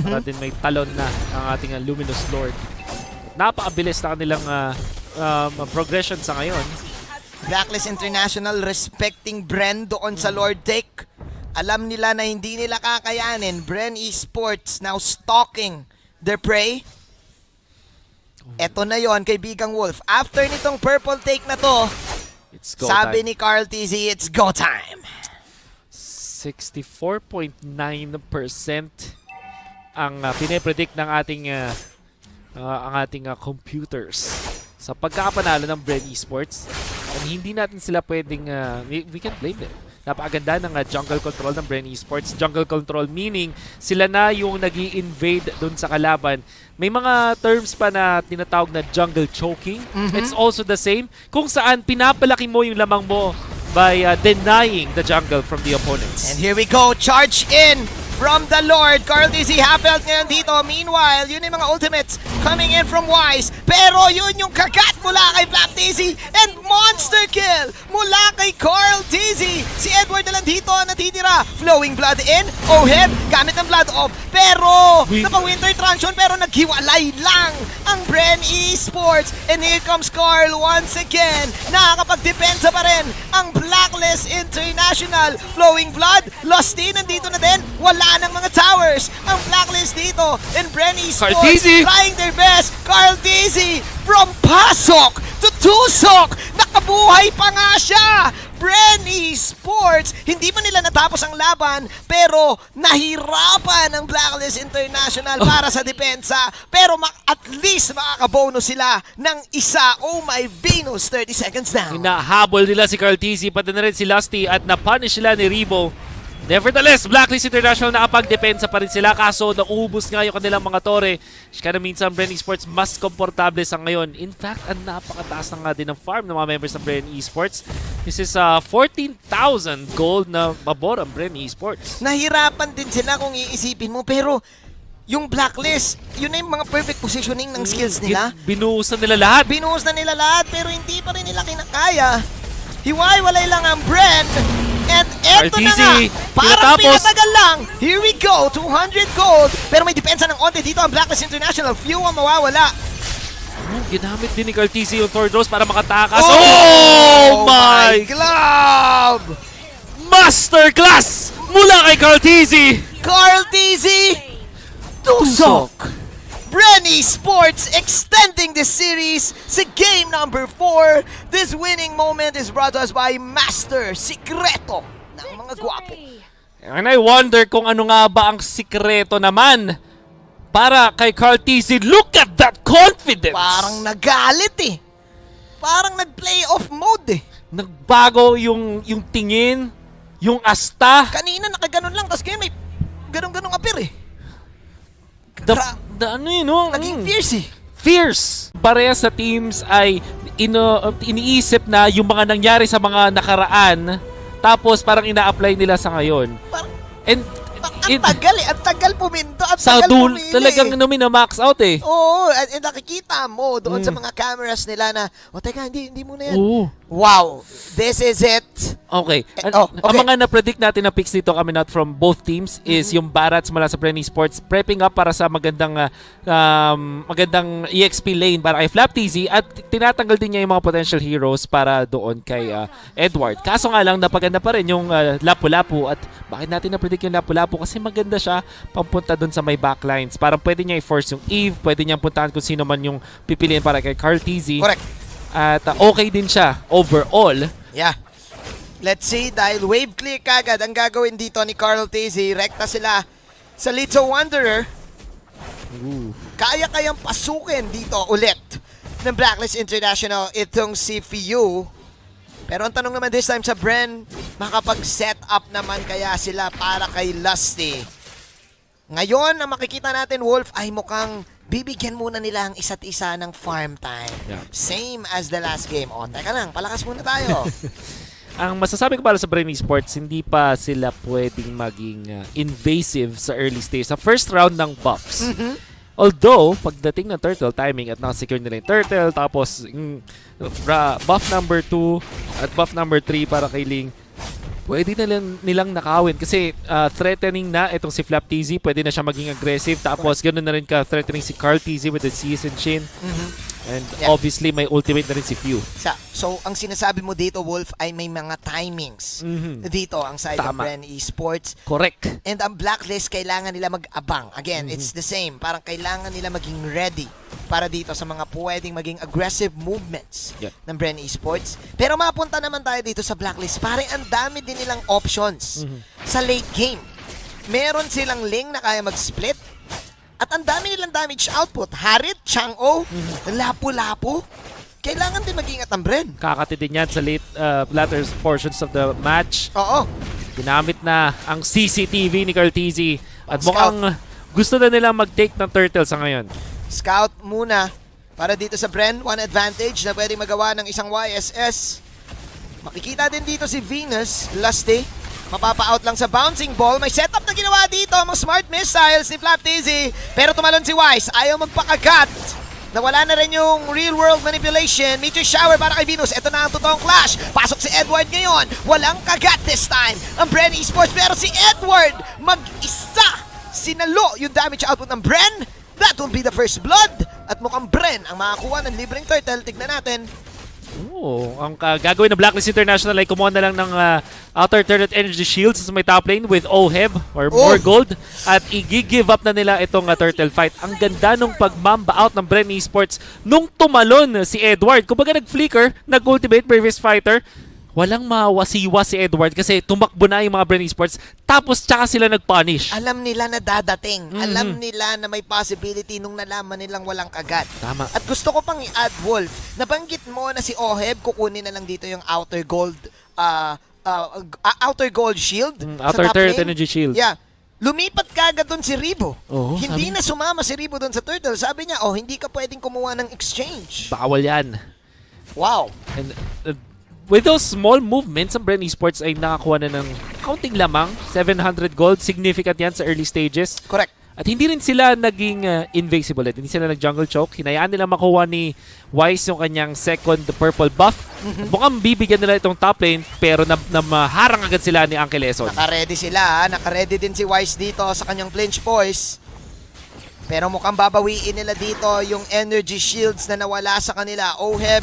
Speaker 4: Para din may talon na ang ating Luminous Lord. Napakabilis na kanilang progression sa ngayon.
Speaker 3: Blacklist International respecting Bren doon sa Lord take. Alam nila na hindi nila kakayanin. Bren Esports now stalking their prey. Eto na yon, kaibigang Wolf. After nitong purple take na to, sabi ni Carl TZ, it's go time.
Speaker 4: 64.9% ang pinipredict ng ating computers sa pagkakapanalo ng Bren Esports. And hindi natin sila pwedeng, we can't blame them. Napakaganda ng jungle control ng Bren Esports. Jungle control meaning sila na yung nag-i-invade dun sa kalaban. May mga terms pa na tinatawag na jungle choking. It's also the same kung saan pinapalaki mo yung lamang mo by denying the jungle from the opponents.
Speaker 3: And here we go, charge in from the Lord. Carl TZ half-health ngayon dito. Meanwhile, yun yung mga ultimates coming in from Wise. Pero yun yung kagat mula kay Black TZ. And monster kill mula kay Carl TZ. Si Edward na lang dito natitira. Flowing blood in. Oheb, gamit ng blood off. Pero, naka-winter transition pero naghiwalay lang ang Bren Esports. And here comes Carl once again. Nakakapag-depensa pa rin ang Blacklist International. Flowing blood, lost in, nandito na din. Wala ng mga towers ang Blacklist dito, and Bren Esports trying their best. Carl TZ from Pasok to Tusok, nakabuhay pa nga siya. Bren Esports, hindi pa nila natapos ang laban pero nahirapan ang Blacklist International para sa depensa, pero at least makakabonus sila ng isa. Oh my Venus, 30 seconds down.
Speaker 4: Hinahabol nila si Carl TZ, pati na rin si Lusty at napunish sila ni Rebo. Nevertheless, Blacklist International nakapag-depensa pa rin sila kaso naubos nga yung kanilang mga tore. Kaya minsan Bren Esports mas komportable sa ngayon. In fact, ang napakataas na nga din ng farm ng mga members ng Bren Esports. This is 14,000 gold na babor ang Bren Esports.
Speaker 3: Nahirapan din sila kung iisipin mo, pero yung Blacklist, yun na yung mga perfect positioning ng skills nila.
Speaker 4: Binuhos na nila lahat.
Speaker 3: Binuhos na nila lahat, pero hindi pa rin nila kinakaya. Hiwalay lang ang Bren. And eto na nga, parang pinatagal lang. Here we go, 200 gold. Pero may depensa ng onte dito ang Blacklist International. Few ang mawawala.
Speaker 4: Ginamit din ni Cartesi yung Third Rose para makatakas.
Speaker 3: Oh my glove!
Speaker 4: Masterclass mula kay Cartesi!
Speaker 3: Cartesi! Tusok! Bren Esports extending the series sa game number 4. This winning moment is brought to us by Master Sikreto ng mga gwapo.
Speaker 4: And I wonder kung ano nga ba ang sikreto naman para kay Cartesi. Look at that confidence!
Speaker 3: Parang nagalit eh. Parang nag-playoff mode eh.
Speaker 4: Nagbago yung tingin, yung asta.
Speaker 3: Kanina nakaganon lang, tapos ngayon may ganong-ganong appear eh.
Speaker 4: Ano yun, no?
Speaker 3: Naging fierce eh.
Speaker 4: Fierce! Parehas sa teams ay iniisip na yung mga nangyari sa mga nakaraan, tapos parang ina-apply nila sa ngayon.
Speaker 3: Parang,
Speaker 4: And
Speaker 3: ang tagal eh. Ang tagal pumindo. Ang
Speaker 4: sa
Speaker 3: tagal pumili.
Speaker 4: talagang na-max out eh.
Speaker 3: Oo. And nakikita mo doon sa mga cameras nila na, teka, hindi muna yan.
Speaker 4: Oo.
Speaker 3: Wow. This is it.
Speaker 4: Okay.
Speaker 3: Okay.
Speaker 4: Ang mga na-predict natin na picks dito coming out from both teams is yung Barats mula sa Bren Esports prepping up para sa magandang EXP lane para kay FlapTZ at tinatanggal din niya yung mga potential heroes para doon kay Edward. Kaso nga lang napaganda pa rin yung Lapu-Lapu at bakit natin na-predict yung Lapu-Lapu kasi maganda siya pampunta doon sa may backlines. Parang pwede niya i-force yung Eve, pwede niya puntahan kung sino man yung pipiliin para kay CarTZ.
Speaker 3: Correct.
Speaker 4: At okay din siya overall.
Speaker 3: Yeah. Let's see, dahil wave clear kagad ang gagawin dito ni Carl Tizzy. Rekta sila sa Little Wanderer. Kaya-kayang pasukin dito ulit ng Blacklist International itong si Fiu. Pero ang tanong naman this time sa Bren, makapag-set up naman kaya sila para kay Lusty. Ngayon, ang makikita natin, Wolf, ay mukhang bibigyan muna nila ang isa't isa ng farm time.
Speaker 4: Yeah.
Speaker 3: Same as the last game. Teka lang, palakas muna tayo.
Speaker 4: Ang masasabi ko para sa Bren Esports, hindi pa sila pwedeng maging invasive sa early stage. Sa first round ng buffs. Although, pagdating ng turtle timing at nakasecure nila yung turtle, tapos buff number 2 at buff number 3 para kay Ling, pwede na nilang nakawin kasi threatening na itong si FlapTZ, pwede na siya maging aggressive, tapos ganoon na rin ka-threatening si CarTZ with the Season Shin. And obviously, may ultimate na rin si Few.
Speaker 3: So, ang sinasabi mo dito, Wolf, ay may mga timings dito ang side of Bren Esports.
Speaker 4: Correct.
Speaker 3: And ang Blacklist, kailangan nila mag-abang. Again, it's the same. Parang kailangan nila maging ready para dito sa mga pwedeng maging aggressive movements ng Bren Esports. Pero mapunta naman tayo dito sa Blacklist. Parang ang dami din nilang options sa late game. Meron silang Ling na kaya mag-split. At ang dami nilang damage output. Harit, Chang'o, Lapu-Lapu. Kailangan din mag-ingat ang Bren.
Speaker 4: Kakati din yan sa latter portions of the match.
Speaker 3: Oo.
Speaker 4: Ginamit na ang CCTV ni CarTZ. At mukhang gusto na nilang mag-take ng turtle sa ngayon.
Speaker 3: Scout muna para dito sa Bren. One advantage na pwede magawa ng isang YSS. Makikita din dito si Venus, Lusty. Mapapa-out lang sa bouncing ball. May setup na ginawa dito ang mga smart missiles ni FlapTZ. Pero tumalon si Wise. Ayaw magpakagat. Nawala na rin yung real-world manipulation. Meteor shower para kay Venus. Ito na ang totoong clash. Pasok si Edward ngayon. Walang kagat this time. Ang Bren Esports. Pero si Edward mag-isa. Sinalo yung damage output ng Bren. That will be the first blood. At mukhang Bren ang makakuha ng libreng turtle. Tignan natin.
Speaker 4: Ang gagawin ng Blacklist International ay kumuha na lang ng outer turret energy shields sa may top lane with OHEB or more gold at i-give up na nila itong turtle fight. Ang ganda nung pag-mamba out ng Bren Esports nung tumalon si Edward. Kumbaga nag-flicker, nag-ultimate previous fighter. Walang mawasiwa si Edward kasi tumakbo na yung mga Bren Esports tapos tsaka sila nag-punish.
Speaker 3: Alam nila na dadating. Alam nila na may possibility nung nalaman nilang walang kagat.
Speaker 4: Tama.
Speaker 3: At gusto ko pang i-add, Wolf, nabanggit mo na si Oheb kukunin na lang dito yung outer gold outer gold shield.
Speaker 4: Outer
Speaker 3: sa top
Speaker 4: turret
Speaker 3: lane.
Speaker 4: energy shield.
Speaker 3: Yeah. Lumipat kagad doon si Ribo.
Speaker 4: Oo,
Speaker 3: Hindi na sumama si Ribo doon sa turtle. Sabi niya, hindi ka pwedeng kumuha ng exchange.
Speaker 4: Bawal yan.
Speaker 3: Wow.
Speaker 4: And with those small movements, ang Bren Esports ay nakakuha na ng counting lamang. 700 gold. Significant yan sa early stages.
Speaker 3: Correct.
Speaker 4: At hindi rin sila naging invasible. Hindi sila nag-jungle choke. Hinayaan nila makuha ni Wise yung kanyang second purple buff. Mukhang bibigyan nila itong top lane, pero maharang agad sila ni Uncle Eson.
Speaker 3: Naka-ready sila. Naka-ready din si Wise dito sa kanyang flinch voice. Pero mukhang babawiin nila dito yung energy shields na nawala sa kanila. Oheb,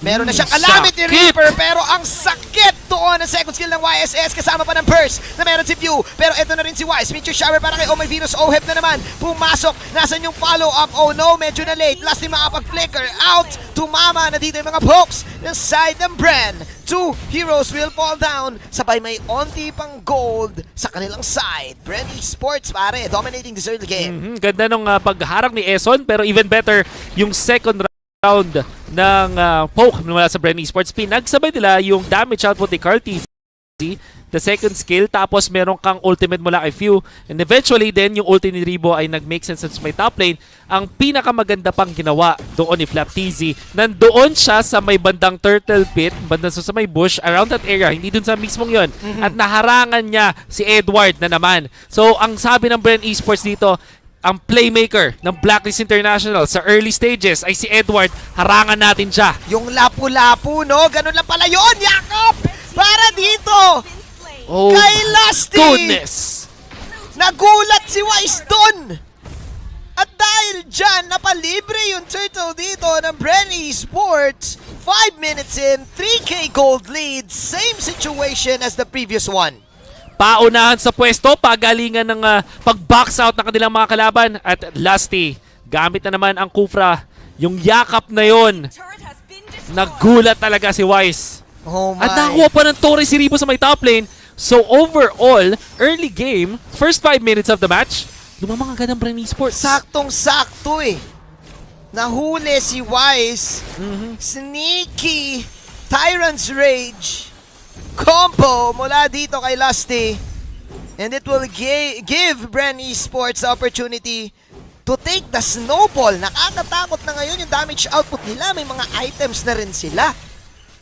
Speaker 3: meron na siyang calamity reaper, pero ang sakit doon ang second skill ng YSS kasama pa ng burst na meron si View. Pero ito na rin si Wise. Meteor shower para kay Oh My Venus. Oheb na naman. Pumasok. Nasaan yung follow-up? Oh no, medyo na late. Last yung makapag-flicker. Out. Tumama na dito yung mga pokes ng side ng Bren. Two heroes will fall down. Sabay may onti pang gold sa kanilang side. Bren Esports, pare, dominating this early game.
Speaker 4: Ganda nung pagharang ni Eson, pero even better yung second round ng poke mula sa Bren Esports. Pinagsabay nila yung damage output ni Carl TZ, the second skill, tapos meron kang ultimate mula kay Few, and eventually then yung ulti ni Ribo ay nag-make sense sa may top lane. Ang pinakamaganda pang ginawa doon ni Flap TZ, nandoon siya sa may bandang turtle pit, bandang sa may bush, around that area, hindi dun sa mismong yon, at naharangan niya si Edward na naman. So ang sabi ng Bren Esports dito, ang playmaker ng Blacklist International sa early stages ay si Edward. Harangan natin siya.
Speaker 3: Yung lapu-lapu, no? Ganun lang pala yun, Jacob! Para dito!
Speaker 4: Oh
Speaker 3: kay Lusty!
Speaker 4: goodness!
Speaker 3: Nagulat si Wise dun! At dahil dyan, napalibre yung turtle dito ng Bren Esports. 5 minutes in, 3K gold lead. Same situation as the previous one.
Speaker 4: Paunahan sa pwesto, pagalingan ng pag-box out ng kanilang mga kalaban. At Lusty, gamit na naman ang Kufra. Yung yakap na yon, nagulat talaga si Wise.
Speaker 3: Oh my.
Speaker 4: At nakuha pa ng Torre si Ribo sa may top lane. So overall, early game, first 5 minutes of the match, lumamang agad ang Bren Esports.
Speaker 3: Saktong-sakto eh. Nahuli si Wise. Sneaky. Tyrant's Rage. Combo mula dito kay Lusty. And it will give Bren Esports the opportunity to take the snowball. Nakakatakot na ngayon yung damage output nila. May mga items na rin sila.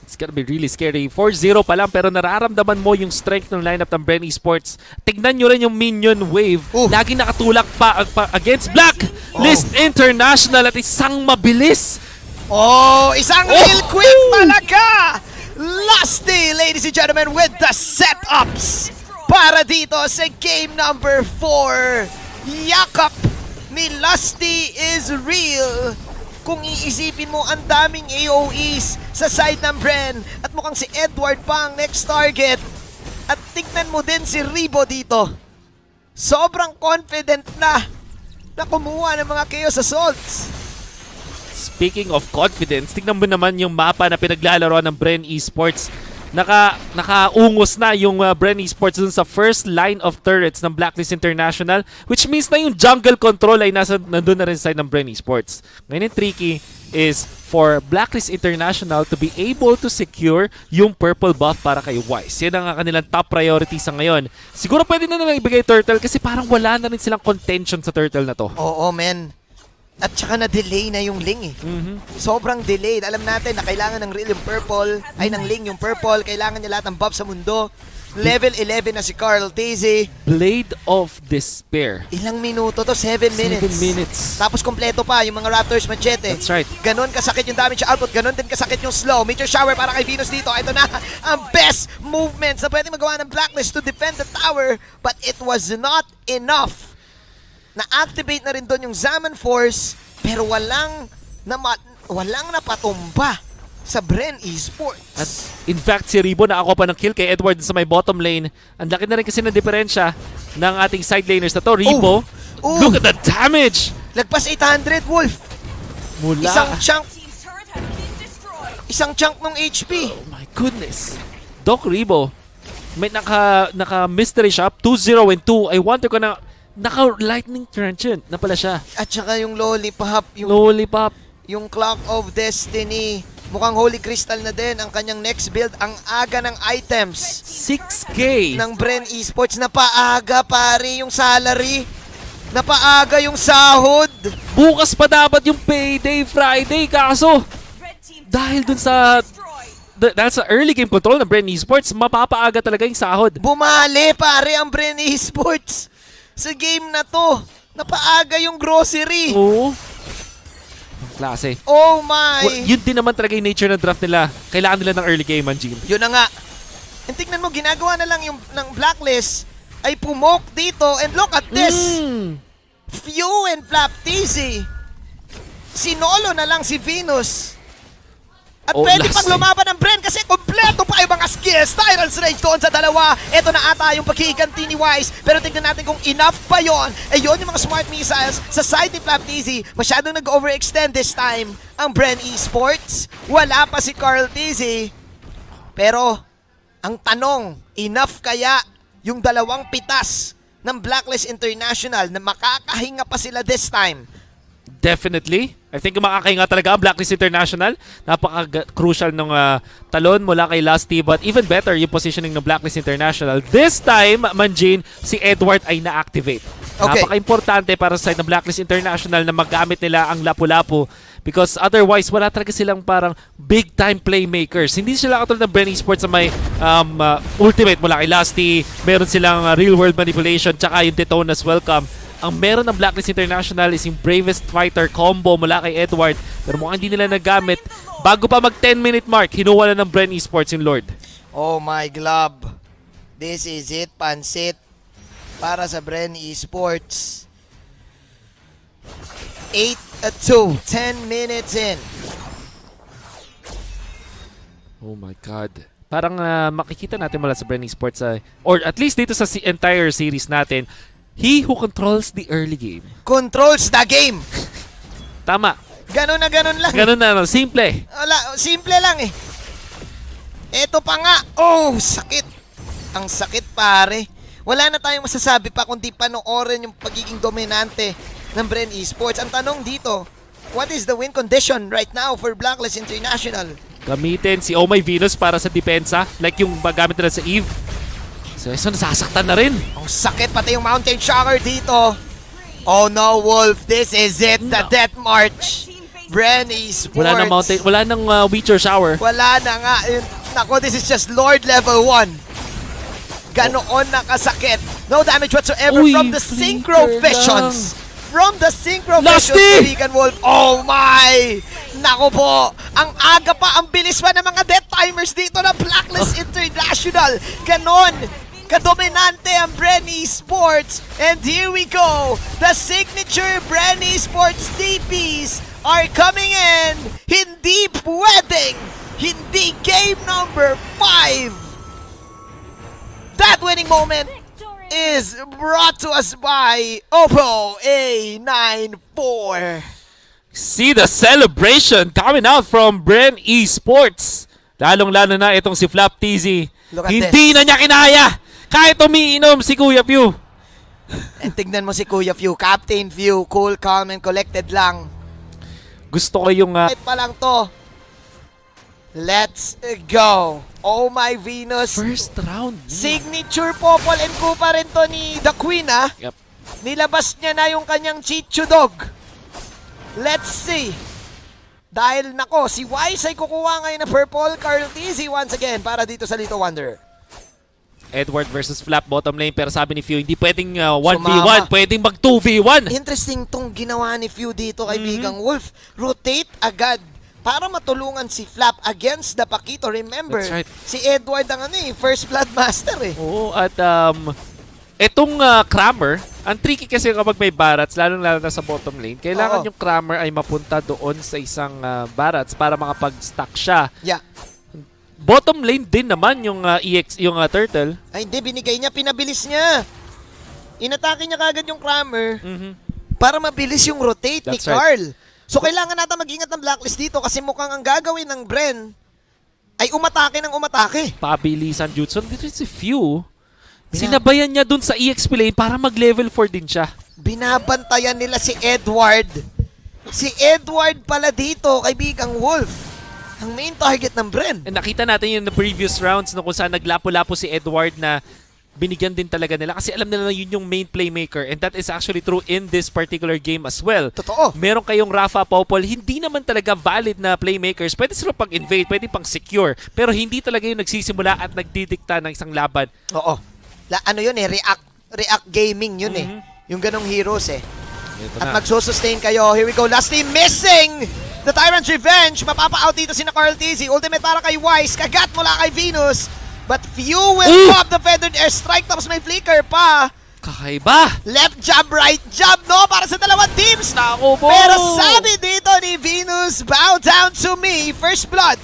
Speaker 4: It's gonna be really scary. 4-0 pa lang, pero nararamdaman mo yung strength ng lineup ng Bren Esports. Tignan nyo rin yung minion wave. Lagi nakatulak pa against Blacklist International at isang mabilis.
Speaker 3: Isang real quick talaga. Lusty, ladies and gentlemen, with the setups para dito sa game number 4. Yakap ni Lusty is real. Kung iisipin mo, ang daming AOEs sa side ng Bren at mukhang si Edward pa ang next target. At tignan mo din si Ribo dito. Sobrang confident na kumuha ng mga Chaos Assaults.
Speaker 4: Speaking of confidence, tignan mo naman yung mapa na pinaglalaroan ng Bren Esports. Nakaungos na yung Bren Esports dun sa first line of turrets ng Blacklist International, which means na yung jungle control ay nandun na rin sa side ng Bren Esports. Ngayon yung tricky is for Blacklist International to be able to secure yung purple buff para kay Wise. Yan ang kanilang top priority sa ngayon. Siguro pwede na nalang ibigay turtle kasi parang wala na rin silang contention sa turtle na to.
Speaker 3: Oo, men. At saka na-delay na yung Ling eh. Sobrang delayed. Alam natin na kailangan ng real yung purple, ay ng Ling yung purple, kailangan niya lahat ng buff sa mundo. Level 11 na si Carl Daisy.
Speaker 4: Blade of Despair.
Speaker 3: Ilang minuto to? 7 minutes.
Speaker 4: 7 minutes.
Speaker 3: Tapos kompleto pa yung mga Raptors Machete.
Speaker 4: That's right.
Speaker 3: Ganon kasakit yung damage output, ganon din kasakit yung slow. Meteor shower para kay Venus dito. Ito na ang best movements na pwede magawa ng Blacklist to defend the tower, but it was not enough. Na-activate na rin doon yung Zaman Force, pero walang napatumba sa Bren Esports.
Speaker 4: At in fact, si Ribo nakakuha pa ng kill kay Edward sa may bottom lane. Ang laki na rin kasi ng diferensya ng ating side laners na to. Ribo, look at the damage!
Speaker 3: Lagpas 800, Wolf.
Speaker 4: Mula.
Speaker 3: Isang chunk ng HP.
Speaker 4: Oh my goodness. Doc Ribo, may naka-mystery shop, 2-0 and 2. I wonder ko na naka-lightning transient na pala siya.
Speaker 3: At saka yung Lollipop.
Speaker 4: Lollipop.
Speaker 3: Yung Clock of Destiny. Mukhang Holy Crystal na din ang kanyang next build. Ang aga ng items
Speaker 4: 6K.
Speaker 3: ng Bren Esports. Napaaga pare yung salary. Napaaga yung sahod.
Speaker 4: Bukas pa dapat yung payday Friday. Kaso, dahil dun sa early game control ng Bren Esports, mapapaaga talaga yung sahod.
Speaker 3: Bumali pare ang Bren Esports sa game na to. Napaaga yung grocery.
Speaker 4: Oo. Ang klase.
Speaker 3: Oh my.
Speaker 4: Yun din naman talaga yung nature ng draft nila. Kailangan nila ng early game, Manjin.
Speaker 3: Yun na nga. And tignan mo, ginagawa na lang yung ng Blacklist ay pumoke dito. And look at this. Few and Flap TZ. Sinolo na lang si Venus. At pwede pang lumaban ng Bren kasi kompleto pa yung mga skills. Tyrant's Rage doon sa dalawa. Ito na ata yung pagkikiganti ni Wise. Pero tignan natin kung enough pa yon. Ayun yung mga smart missiles sa side ni Flap TZ. Masyadong nag-overextend this time ang Bren Esports. Wala pa si Carl TZ. Pero ang tanong, enough kaya yung dalawang pitas ng Blacklist International na makakahinga pa sila this time?
Speaker 4: Definitely. I think makakahinga talaga ang Blacklist International. Napaka-crucial ng talon mula kay Lusty. But even better yung positioning ng Blacklist International. This time, Manjin, si Edward ay na-activate.
Speaker 3: Okay.
Speaker 4: Napaka-importante para sa side ng Blacklist International na magamit nila ang lapu-lapu. Because otherwise, wala talaga silang parang big-time playmakers. Hindi sila katulad ng Bren Esports na may ultimate mula kay Lusty. Meron silang real-world manipulation tsaka yung Tetona's welcome. Ang meron ng Blacklist International is yung Bravest Fighter combo mula kay Edward. Pero mukhang hindi nila nagamit. Bago pa mag 10-minute mark, hinuwa na ng Bren Esports yung Lord.
Speaker 3: Oh my glob. This is it, pansit. Para sa Bren Esports. 8-2, 10 minutes in.
Speaker 4: Oh my God. Parang makikita natin mula sa Bren Esports, or at least dito sa entire series natin, he who controls the early game
Speaker 3: Controls the game.
Speaker 4: tama.
Speaker 3: Ganon na ganon lang.
Speaker 4: Ganun na, no? Simple.
Speaker 3: Wala, simple lang eh. Eto pa nga. Oh, sakit. Ang sakit pare. Wala na tayong masasabi pa kundi panoorin yung pagiging dominante ng Bren Esports. Ang tanong dito, what is the win condition right now for Blacklist International?
Speaker 4: Gamitin si Oh My Venus para sa depensa, like yung gamit nila sa Eve. So nasasaktan na rin.
Speaker 3: Ang sakit, pati yung Mountain Shocker dito. Oh no, Wolf, this is it, the Death March. Bren Esports.
Speaker 4: Wala nang Mountain, wala nang Witcher Shower.
Speaker 3: Wala na nga. Nako, this is just Lord level 1. Ganoon na kasakit. No damage whatsoever from the Synchro Visions. From the Synchro Visions, Vegan Wolf. Oh my! Nako po, ang aga pa, ang bilis pa ng mga death timers dito na Blacklist International. Ganon kadominante ang Bren Esports. And here we go. The signature Bren Esports DPs are coming in. Hindi pwedeng. Hindi game number 5. That winning moment is brought to us by Oppo A94.
Speaker 4: See the celebration coming out from Bren Esports. Lalong-lalo na itong si Flap TZ. Hindi na niya kinaya. Kahit umiinom si Kuya Pew.
Speaker 3: And tignan mo si Kuya Pew. Captain Pew. Cool, calm, and collected lang.
Speaker 4: Gusto ko yung...
Speaker 3: Kahit pa lang to. Let's go. Oh my Venus.
Speaker 4: First round.
Speaker 3: Signature Popol and Koopa rin to ni The Queen, ha?
Speaker 4: Yep.
Speaker 3: Nilabas niya na yung kanyang Chichu Dog. Let's see. Dahil nako, si Wise ay kukuha ngayon ng purple. Carl TZ once again para dito sa Little Wonder.
Speaker 4: Edward versus Flap bottom lane, pero sabi ni Few, hindi pwedeng 1v1, pwedeng mag 2v1.
Speaker 3: Interesting tong ginawa ni Few dito, kaibigang Wolf. Rotate agad para matulungan si Flap against the Paquito. Remember,
Speaker 4: That's right.
Speaker 3: si Edward ang first blood master eh.
Speaker 4: Oo, at etong Kramer, ang tricky kasi kapag may Barats, lalo na sa bottom lane, kailangan yung Kramer ay mapunta doon sa isang Barats para makapag-stack siya.
Speaker 3: Yeah.
Speaker 4: Bottom lane din naman yung yung Turtle.
Speaker 3: Ay hindi, binigay niya, pinabilis niya. Inatake niya kagad yung Kramer para mabilis yung rotate ni Carl. So kailangan natin mag-ingat ng Blacklist dito kasi mukhang ang gagawin ng Bren ay umatake ng umatake.
Speaker 4: Pabilisan jutsu. Dito si Few. Sinabayan niya dun sa EXP lane para mag-level 4 din siya.
Speaker 3: Binabantayan nila si Edward. Si Edward pala dito, kaibigang Wolf. ang main target ng Bren.
Speaker 4: And nakita natin yun in the previous rounds no, kung saan naglapo-lapo si Edward na binigyan din talaga nila kasi alam nila yun yung main playmaker, and that is actually true in this particular game as well.
Speaker 3: Totoo.
Speaker 4: Meron kayong Rafa, Popol, hindi naman talaga valid na playmakers. Pwede sila pang-invade, pwede pang-secure, pero hindi talaga yung nagsisimula at nagdidikta ng isang laban.
Speaker 3: Oo. Ano yun eh, react gaming yun eh. Yung ganong heroes eh. At magsusustain kayo. Here we go. Last team missing! The Tyrant's Revenge. Mapapa-out dito si Carl TZ. Ultimate para kay Wise. Kagat mula kay Venus. But few will pop the feathered airstrike. Tapos may flicker pa.
Speaker 4: Kakaiba!
Speaker 3: Left jab, right jab, no? Para sa dalawang teams.
Speaker 4: Nako po!
Speaker 3: Pero sabi dito ni Venus, bow down to me. First blood.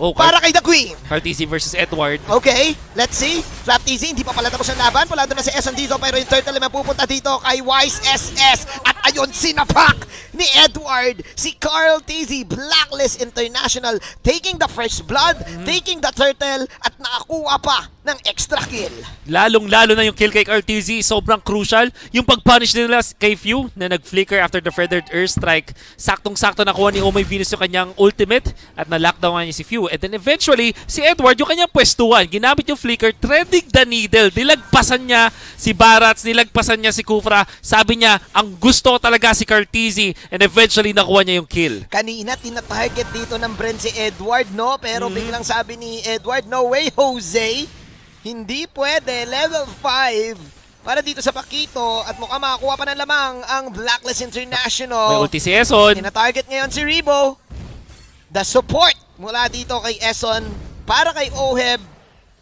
Speaker 4: Oh,
Speaker 3: Para kay The Queen.
Speaker 4: Cartesi versus Edward.
Speaker 3: Okay, let's see. Flap TZ, hindi pa pala tapos ang laban. Pulado na si Eson dito, pero yung turtle na pupunta dito kay Wise SS. At ayun, sinapak ni Edward, si Carl TZ, Blacklist International, taking the first blood, taking the turtle, at nakakuha pa ng extra kill.
Speaker 4: Lalong-lalo na yung kill kay RTZ, sobrang crucial. Yung pag-punish nila kay Few na nag-flicker after the feathered airstrike, saktong-sakto nakuha ni Oh My Venus yung kanyang ultimate at na-lockdown niya si Few. And then eventually, si Edward yung kanyang pwestuhan. Ginamit yung flicker, threading the needle. Nilagpasan niya si Barats, nilagpasan niya si Kufra. Sabi niya, ang gusto talaga si Cartesi, and eventually nakuha niya yung kill.
Speaker 3: Kanina, tina-target dito ng Bren si Edward, no? Pero biglang sabi ni Edward, no way, Jose. Hindi pwede. Level 5 para dito sa Pakito at mukhang makakuha pa ng lamang ang Blacklist International.
Speaker 4: May ulti si Eson.
Speaker 3: Tina-target ngayon si Rebo. The support mula dito kay Eson para kay Oheb.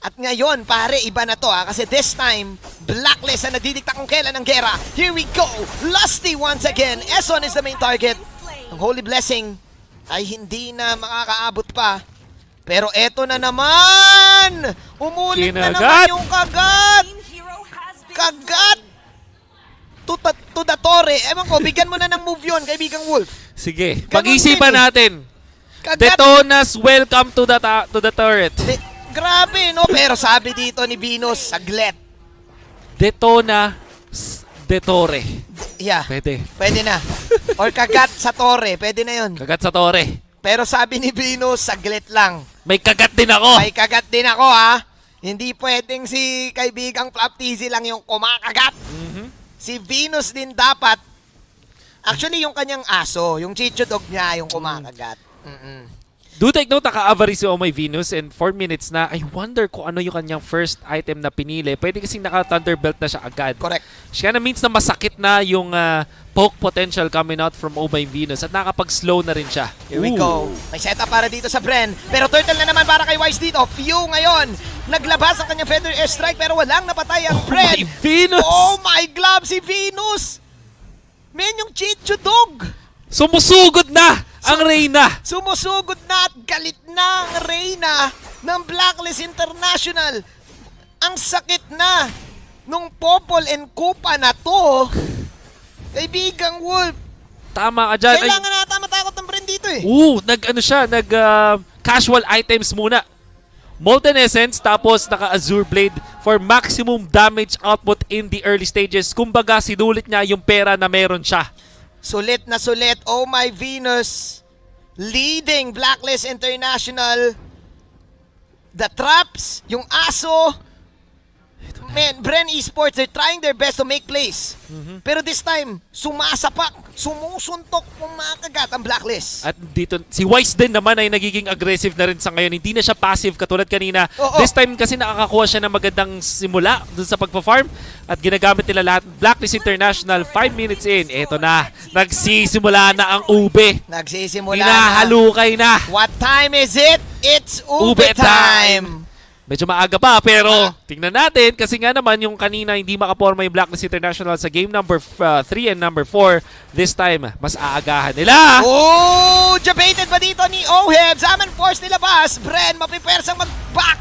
Speaker 3: At ngayon, pare, iba na to kasi this time, Blacklist ang nagdidikta kung kailan ang gera. Here we go! Lusty once again. Eson is the main target. Ang Holy Blessing ay hindi na makakaabot pa. Pero eto na naman! Umulit na naman yung kagat! Kagat! To the Torre. Ewan ko, bigyan mo na ng move yun, kaibigang Wolf.
Speaker 4: Sige,
Speaker 3: Ganun
Speaker 4: pag-isipan
Speaker 3: din eh.
Speaker 4: natin.
Speaker 3: Kagat!
Speaker 4: Detonas, welcome to the turret.
Speaker 3: Grabe, no? Pero sabi dito ni Venus, saglit.
Speaker 4: Detona de Torre.
Speaker 3: Yeah,
Speaker 4: Pwede.
Speaker 3: pwede na. Or kagat sa Torre, pwede na yun.
Speaker 4: Kagat sa Torre.
Speaker 3: Pero sabi ni Venus, saglit lang.
Speaker 4: May kagat din ako.
Speaker 3: May kagat din ako, ha? Hindi pwedeng si kaibigang Flap TZ lang yung kumakagat. Si Venus din dapat. Actually, yung kanyang aso, yung Chicho Dog niya, yung kumakagat.
Speaker 4: Do take note, naka-avaries si Oh My Venus and 4 minutes na. I wonder kung ano yung kanyang first item na pinili. Pwede kasing naka-Thunderbelt na siya agad.
Speaker 3: Correct.
Speaker 4: Siya na means na masakit na yung poke potential coming out from Oh My Venus at nakapag-slow na rin siya.
Speaker 3: Here we go. May setup para dito sa Bren. Pero turtle na naman para kay Wise dito. Few ngayon. Naglabas ang kanyang feather airstrike pero walang napatay ang Bren.
Speaker 4: Oh My Venus!
Speaker 3: Oh my glove si Venus! Men, yung Chicho Dog!
Speaker 4: Sumusugod na ang Reyna!
Speaker 3: Sumusugod na at galit na ang Reyna ng Blacklist International. Ang sakit na nung Popol and Kupa na to. Kaibigang Wolf.
Speaker 4: Tama ka dyan.
Speaker 3: Kailangan na matakot ng Bren dito eh.
Speaker 4: Casual items muna. Molten Essence, tapos naka-Azure Blade for maximum damage output in the early stages. Kumbaga, sinulit niya yung pera na meron siya.
Speaker 3: Sulit na sulit. Oh My Venus. Leading Blacklist International. The traps, yung aso. Man, Bren Esports, they're trying their best to make plays. Pero this time, sumasapak, sumusuntok, kumakagat ang Blacklist.
Speaker 4: At dito, si Wise din naman ay nagiging aggressive na rin sa ngayon. Hindi na siya passive katulad kanina.
Speaker 3: Oo.
Speaker 4: This time kasi nakakakuha siya ng magandang simula dun sa pagpa-farm. At ginagamit nila lahat. Blacklist International, 5 minutes in. Eto na, nagsisimula na ang ube.
Speaker 3: Nagsisimula
Speaker 4: Hinahalukay na.
Speaker 3: What time is it? It's ube time.
Speaker 4: Medyo maaga pa, pero tingnan natin kasi nga naman yung kanina hindi makaporma yung Blacklist International sa game number 3 and number 4. This time, mas aagahan nila.
Speaker 3: Oh, jabated ba dito ni Oheb? Zaman Force nilabas. Bren, mapipersang mag-back.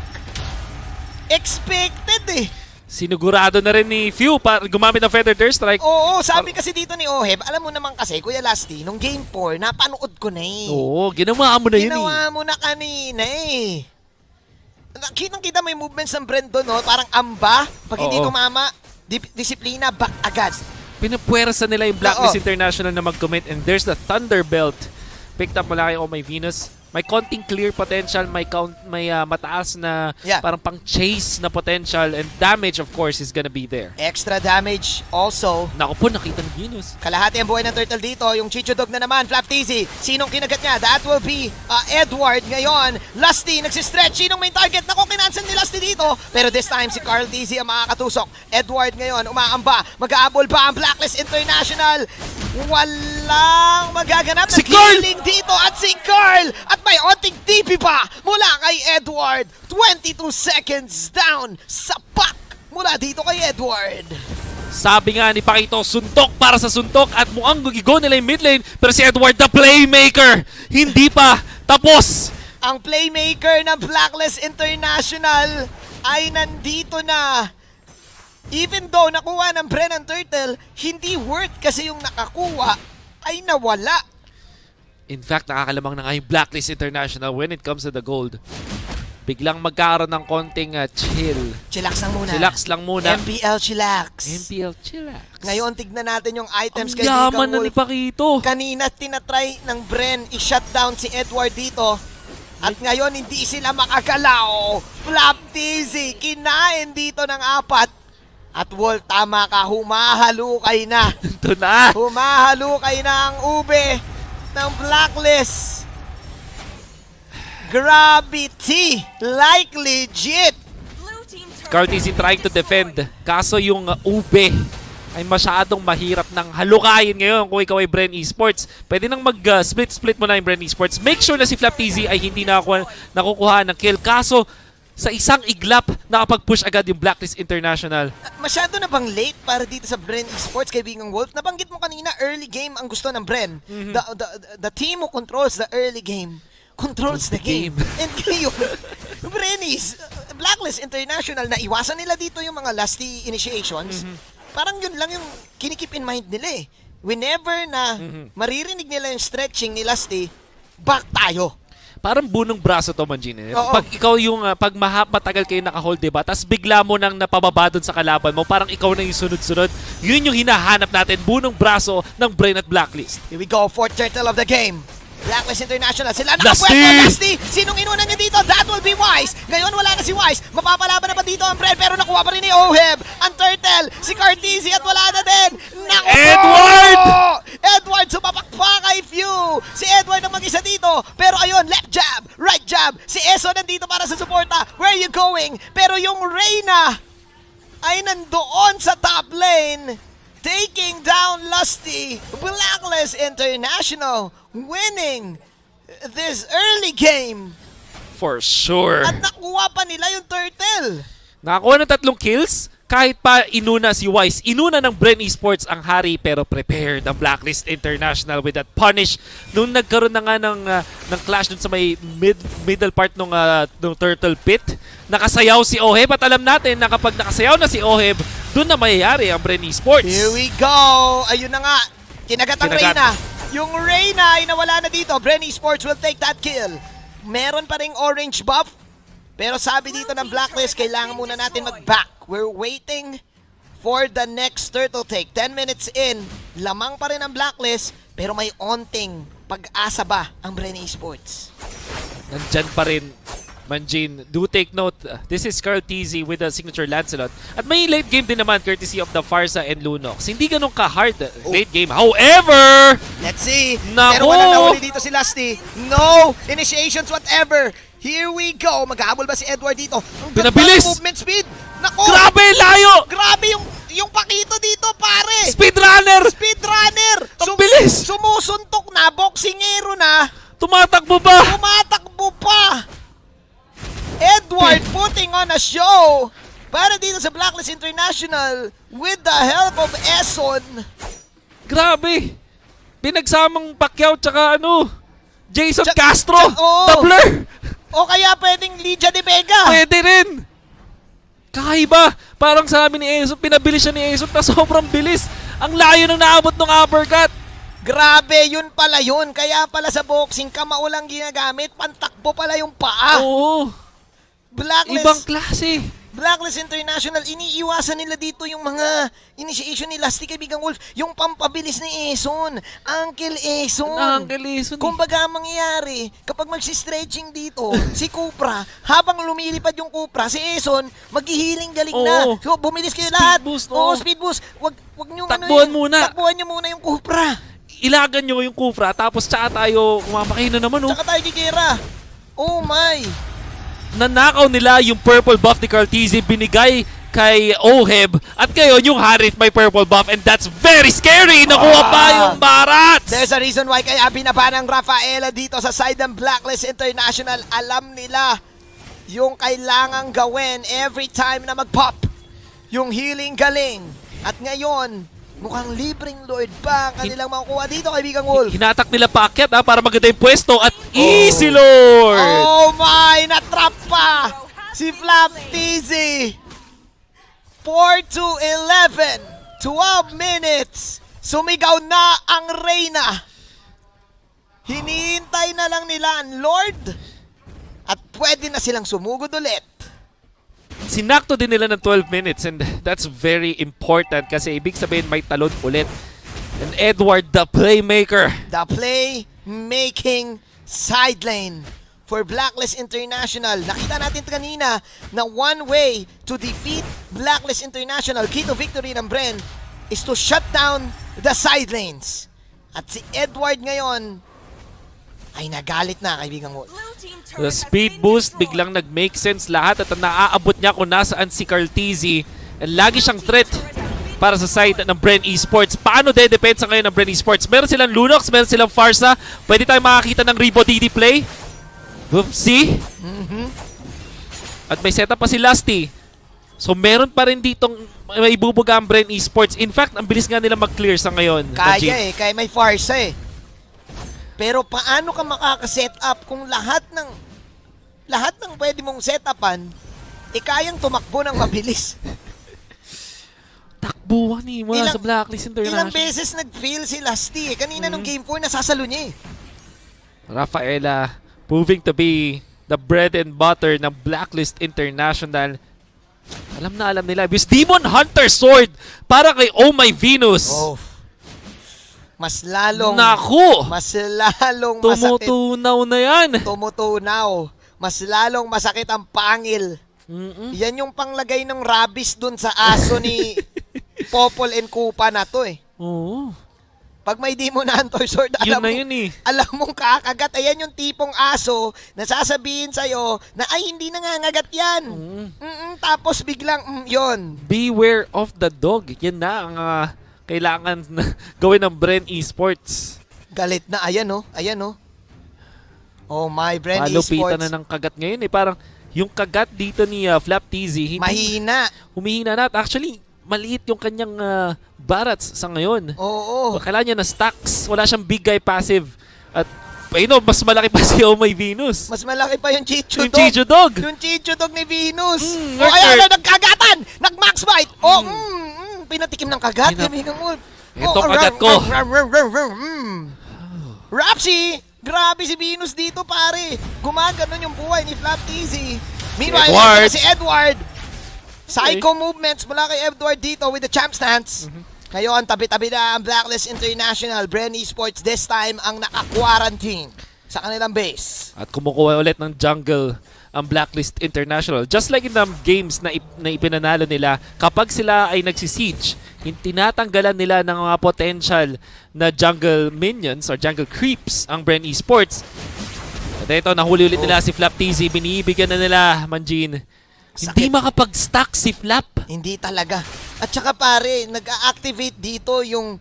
Speaker 3: Expected eh.
Speaker 4: Sinugurado na rin ni Few para gumamit ng Feather Strike.
Speaker 3: Oo, sabi kasi dito ni Oheb, alam mo naman kasi, Kuya Lasty, nung game 4, napanood ko na eh.
Speaker 4: Oo, ginawa mo na yun eh.
Speaker 3: Ginawa mo na kanina eh. Kitang-kita mo yung movements ng Bren doon, no? Parang amba. Pag hindi tumama, disiplina, back agad.
Speaker 4: Pinapwersa nila yung Blacklist International na mag-commit, and there's the Thunderbelt. Picked up mula kay Oh My Venus. May konting clear potential, may mataas na parang pang-chase na potential, and damage of course is gonna be there.
Speaker 3: Extra damage also.
Speaker 4: Naku po, nakita ng Venus.
Speaker 3: Kalahati ang buhay ng turtle dito. Yung Chichodog na naman, Flap TZ. Sinong kinagat niya? That will be Edward ngayon. Lusty nagsistretch. Sinong main target? Naku, kinansan ni Lusty dito. Pero this time si Carl TZ ang makakatusok. Edward ngayon, umaamba. Mag-aabol ba ang Blacklist International? Walang magaganap na killing dito at si Carl! At may onting TP pa mula kay Edward. 22 seconds down sa pack mula dito kay Edward.
Speaker 4: Sabi nga ni Pakito, suntok para sa suntok at mukhang gugigo nila yung mid lane. Pero si Edward, the playmaker, hindi pa tapos.
Speaker 3: Ang playmaker ng Blacklist International ay nandito na. Even though nakuha ng Bren ang turtle, hindi worth kasi yung nakakuha ay nawala.
Speaker 4: In fact, nakakalamang na nga yung Blacklist International when it comes to the gold. Biglang magkaroon ng konting chill.
Speaker 3: Chillax lang muna.
Speaker 4: Chillax lang muna.
Speaker 3: MPL chillax.
Speaker 4: MPL chillax.
Speaker 3: Ngayon, tignan natin yung items
Speaker 4: kay yaman na ni Pakito.
Speaker 3: Kanina, tinatry ng Bren i-shutdown si Edward dito. At ngayon, hindi sila makagalaw. Flap TZ, kinain dito ng 4. At Wall, tama ka, humahalukay na.
Speaker 4: Ito na.
Speaker 3: Humahalukay na ang ube ng Blacklist. Gravity, like legit.
Speaker 4: Cartesi trying to defend. Kaso yung ube ay masyadong mahirap ng halukayin ngayon kung ikaw ay Bren Esports. Pwede nang mag-split-split mo na yung Bren Esports. Make sure na si Flap TZ ay hindi nakukuha ng kill. Kaso sa isang iglap, nakapag-push agad yung Blacklist International.
Speaker 3: Masyado na bang late para dito sa Bren Esports, kaibigang Wolf? Nabanggit mo kanina, early game ang gusto ng Bren. The team who controls the early game controls the game. And ngayon, Brenis, Blacklist International, naiwasan nila dito yung mga lusty initiations. Parang yun lang yung kinikip in mind nila eh. Whenever na maririnig nila yung stretching ni Lusty, back tayo.
Speaker 4: Parang bunong braso to, Manjin.
Speaker 3: Oo.
Speaker 4: Pag ikaw yung, pag matagal kayo naka-hold, diba? Tapos bigla mo nang napababa dun sa kalaban mo, parang ikaw na yung sunod-sunod. Yun yung hinahanap natin, bunong braso ng Bren at Blacklist.
Speaker 3: Here we go, fourth turtle of the game. Blacklist International, sila nakapwesto, Lusty! Sinong inuna niya dito? That will be Wise! Ngayon wala na si Wise, mapapalaban na ba dito ang Bren? Pero nakuha pa rin ni Oheb, ang turtle, si Cartesi at wala na din! Naku!
Speaker 4: Edward!
Speaker 3: Edward, sumapak pa kay Few! Si Edward ang mag-isa dito, pero ayun, left jab, right jab, si Eso nandito para sa suporta, where are you going? Pero yung Reyna ay nandoon sa top lane, taking down Lusty. Blacklist International winning this early game.
Speaker 4: For sure.
Speaker 3: At nakuha pa nila yung turtle.
Speaker 4: Nakakuha ng 3 kills. Kahit pa inuna si Wise. Inuna ng Bren Esports ang hari, pero prepared ang Blacklist International with that punish. Nung nagkaroon na nga ng clash dun sa may middle part ng turtle pit, nakasayaw si Oheb. At alam natin na kapag nakasayaw na si Oheb, dun na mayayari ang Bren Esports.
Speaker 3: Here we go. Ayun na nga. Kinagat ang Reyna. Yung Reyna ay nawala na dito. Bren Esports will take that kill. Meron pa ring orange buff. Pero sabi dito ng Blacklist, kailangan muna natin mag-back. We're waiting for the next turtle take. 10 minutes in, lamang pa rin ang Blacklist, pero may onting pag-asa ba ang Bren Esports?
Speaker 4: Nandyan pa rin, Manjin. Do take note, this is Carl TZ with the signature Lancelot. At may late game din naman, courtesy of the Farsa and Lunox. Hindi ganun ka-hard late game. However,
Speaker 3: let's see.
Speaker 4: Nako!
Speaker 3: Pero walang nahuli dito si Lusty. No! Initiations, whatever. Here we go. Mag-ahabol ba si Edward dito? Ang
Speaker 4: pinabilis!
Speaker 3: Movement speed. Nako!
Speaker 4: Grabe, layo!
Speaker 3: Grabe yung Pakito dito, pare!
Speaker 4: Speedrunner!
Speaker 3: Speedrunner!
Speaker 4: Ang bilis!
Speaker 3: Sumusuntok na, boxingero na.
Speaker 4: Tumatakbo ba?
Speaker 3: Tumatakbo pa! Edward putting on a show para dito sa Blacklist International with the help of Eson.
Speaker 4: Grabe! Pinagsamang Pacquiao tsaka Jason Castro!
Speaker 3: Oh.
Speaker 4: Doubler!
Speaker 3: O kaya pwedeng Lydia de Vega.
Speaker 4: Pwede rin! Kakaiba! Parang sabi ni Eson, pinabilis siya ni Eson na sobrang bilis. Ang layo nang naabot ng uppercut.
Speaker 3: Grabe, yun pala yun. Kaya pala sa boxing, kamao lang ginagamit. Pantakbo pala yung paa.
Speaker 4: Oo.
Speaker 3: Blacklist.
Speaker 4: Ibang klase.
Speaker 3: Blacklist International, iniiwasan nila dito yung mga initiation ni Lusty, kaibigang Wolf, yung pampabilis ni Eson, Uncle Eson. Kumbaga ang mangyayari, kapag magsi-stretching dito, si Cupra, habang lumilipad yung Cupra, si Eson, maghihiling galing na. So, bumilis kayo lahat. Speed boost. Wag nyo
Speaker 4: Takbuhan muna.
Speaker 3: Takbuhan nyo muna yung Cupra.
Speaker 4: Ilagan nyo yung Cupra, tapos tsaka tayo, kumamakain na naman,
Speaker 3: Tsaka tayo gigera. Oh my.
Speaker 4: Nanakaw nila yung purple buff ni Carl TZ, binigay kay Oheb, at ngayon yung Harith may purple buff, and that's very scary! Nakuha pa yung Barats!
Speaker 3: There's a reason why kaya binaba ng Rafaela dito sa side ng Blacklist International. Alam nila yung kailangang gawin every time na mag-pop. Yung healing galing. At ngayon, mukhang libreng Lord pa ang kanilang makukuha dito, kaibigang Wolf.
Speaker 4: Hinatak nila paakyat para maganda yung pwesto, at easy Lord!
Speaker 3: Oh my! Natrap pa! Si Flap TZ! 4 to 11. 12 minutes. Sumigaw na ang Reyna. Hinihintay na lang nila ang Lord. At pwede na silang sumugod ulit.
Speaker 4: Sinakto din nila ng 12 minutes, and that's very important kasi ibig sabihin may talon ulit. And Edward, the playmaker.
Speaker 3: The play-making side lane for Blacklist International. Nakita natin kanina na one way to defeat Blacklist International, key to victory ng Bren, is to shut down the side lanes. At si Edward ngayon ay nagalit na, kaibigang Wolf.
Speaker 4: The speed boost, biglang nag-make sense lahat, at naaabot niya kung nasaan si Carl TZ. And lagi siyang threat para sa side ng Bren Esports. Paano de-depensa ngayon ng Bren Esports? Meron silang Lunox, meron silang Farsa. Pwede tayong makakita ng Rebo DD play. Oopsie. At may setup pa si Lusty. So meron pa rin ditong may ibubuga ang Bren Esports. In fact, ang bilis nga nila mag-clear sa ngayon.
Speaker 3: Kaya kaya may Farsa eh. Pero paano ka makaka-set up kung lahat ng pwede mong setupan kayang tumakbo ng mabilis?
Speaker 4: Takbuhan eh, mula sa Blacklist International.
Speaker 3: Ilang beses nag-fail si Lusty eh. Kanina nung Game 4, nasasalo niya eh.
Speaker 4: Rafaela, proving to be the bread and butter ng Blacklist International. Alam nila. Bis Demon Hunter Sword para kay Oh My Venus.
Speaker 3: Oh. Mas lalong
Speaker 4: tumutunaw na yan.
Speaker 3: Tumutunaw. Mas lalong masakit ang pangil. Yan yung panglagay ng rabies dun sa aso ni Popol and Kupa na to eh.
Speaker 4: Oo.
Speaker 3: Pag may Demon Hunter Sword, alam mong kakagat. Ayan yung tipong aso na sasabihin sa'yo na ay hindi nangangagat yan. Tapos biglang yon.
Speaker 4: Beware of the dog. Yan na ang kailangan na gawin ng Bren Esports.
Speaker 3: Galit na. Ayan oh. Oh my, Bren Esports.
Speaker 4: Malupitan na ng kagat ngayon eh. Parang yung kagat dito ni Flap TZ,
Speaker 3: mahina.
Speaker 4: Humihina na. Actually, maliit yung kanyang barats sa ngayon.
Speaker 3: Oo.
Speaker 4: Kailangan niya na stacks. Wala siyang big guy passive. At mas malaki pa si Oh My Venus.
Speaker 3: Mas malaki pa yung Chicho Dog. Yung Chicho Dog ni Venus. Ayan na, nagkagatan. Nag-max bite. Pinatikim ng kagat.
Speaker 4: Ito kagat ko.
Speaker 3: Rapsi! Grabe si Venus dito, pare. Gumaganon yung buhay ni Flap TZ. Meanwhile, si Edward. Psycho movements mula kay Edward dito with the champ stance. Ngayon, tabi-tabi na ang Blacklist International. Bren Esports this time ang naka-quarantine sa kanilang base.
Speaker 4: At kumukuha ulit ng jungle ang Blacklist International. Just like in the games na ipinanalo nila, kapag sila ay nagsisiege, tinatanggalan nila ng mga potential na jungle minions or jungle creeps ang Bren Esports. At ito, nahuli ulit nila si Flap TZ. Binibigyan na nila, Manjin. Hindi makapag-stack si Flap.
Speaker 3: Hindi talaga. At saka pare, nag-a-activate dito yung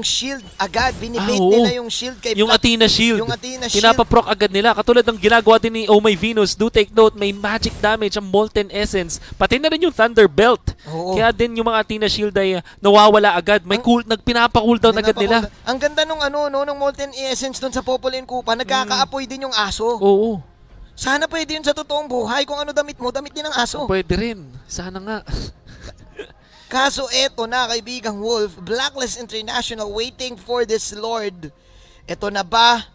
Speaker 3: shield agad. Binibait nila yung shield kay
Speaker 4: Yung
Speaker 3: Flap.
Speaker 4: Athena shield.
Speaker 3: Yung Athena shield.
Speaker 4: Pinapaproc agad nila. Katulad ng ginagawa din ni Oh My Venus. Do take note, may magic damage ang Molten Essence. Pati na rin yung Thunder Belt.
Speaker 3: Oo.
Speaker 4: Kaya din yung mga Athena shield ay nawawala agad. May pinapa-cooldown agad nila.
Speaker 3: Ang ganda nung nung Molten Essence dun sa Popol and Kupa, nagkaka-apoy din yung aso.
Speaker 4: Oo.
Speaker 3: Sana pwede yun sa totoong buhay. Kung ano damit mo, damit din ng aso.
Speaker 4: Pwede rin. Sana nga.
Speaker 3: Kaso eto na, kaibigang Wolf, Blacklist International waiting for this Lord. Eto na ba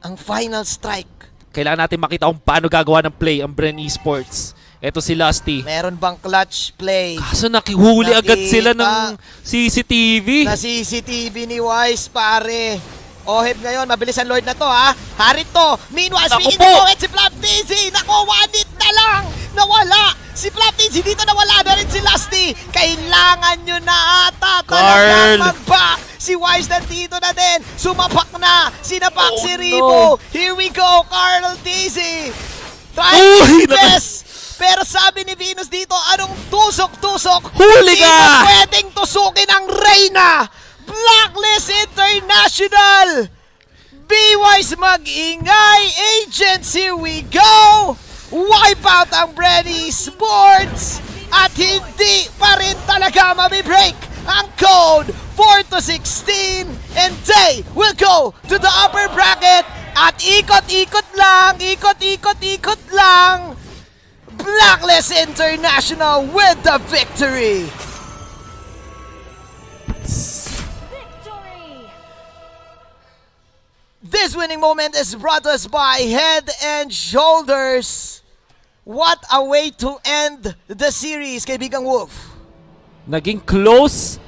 Speaker 3: ang final strike?
Speaker 4: Kailangan natin makita kung paano gagawa ng play ang Bren Esports. Ito si Lusty.
Speaker 3: Meron bang clutch play?
Speaker 4: Kaso nakihuli agad sila ng
Speaker 3: Nakita.
Speaker 4: CCTV.
Speaker 3: Na CCTV ni Wise, pare. Oheb ngayon, mabilis ang Lord na to, ha? Harit to. Meanwhile,
Speaker 4: Naku
Speaker 3: speaking
Speaker 4: po.
Speaker 3: of it, si Flap Daisy. Naku, one hit na lang. Nawala. Si Flap Daisy dito, nawala na rin si Lusty. Kailangan nyo na ata talagang
Speaker 4: Carl.
Speaker 3: mag-back. Si Wise nandito na din. Sumapak na. Sinapak
Speaker 4: Oh,
Speaker 3: si
Speaker 4: no.
Speaker 3: Ribo. Here we go, Carl Daisy.
Speaker 4: Uy,
Speaker 3: Trying his best. Pero sabi ni Venus dito, anong tusok-tusok?
Speaker 4: Huli
Speaker 3: Hindi
Speaker 4: ka!
Speaker 3: na pwedeng tusukin ang Reyna. Blacklist International. B-Wise mag-ingay. Agents, here we go. Wipe out ang Brenny's boards. At hindi pa rin talaga mabibreak ang code 4-16. And they will go to the upper bracket. At ikot-ikot lang. Ikot-ikot-ikot lang. Blacklist International with the victory. This winning moment is brought to us by Head and Shoulders. What a way to end the series, kaibigang Wolf.
Speaker 4: Naging close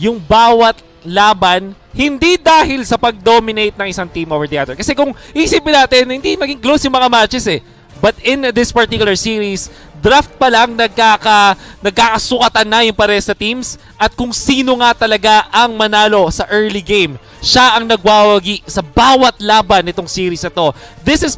Speaker 4: yung bawat laban, hindi dahil sa pag-dominate ng isang team over the other. Kasi kung isipin natin, hindi maging close yung mga matches eh. But in this particular series, draft pa lang nagkakasukatan na yung pares na teams at kung sino nga talaga ang manalo sa early game. Siya ang nagwawagi sa bawat laban nitong series na to. This is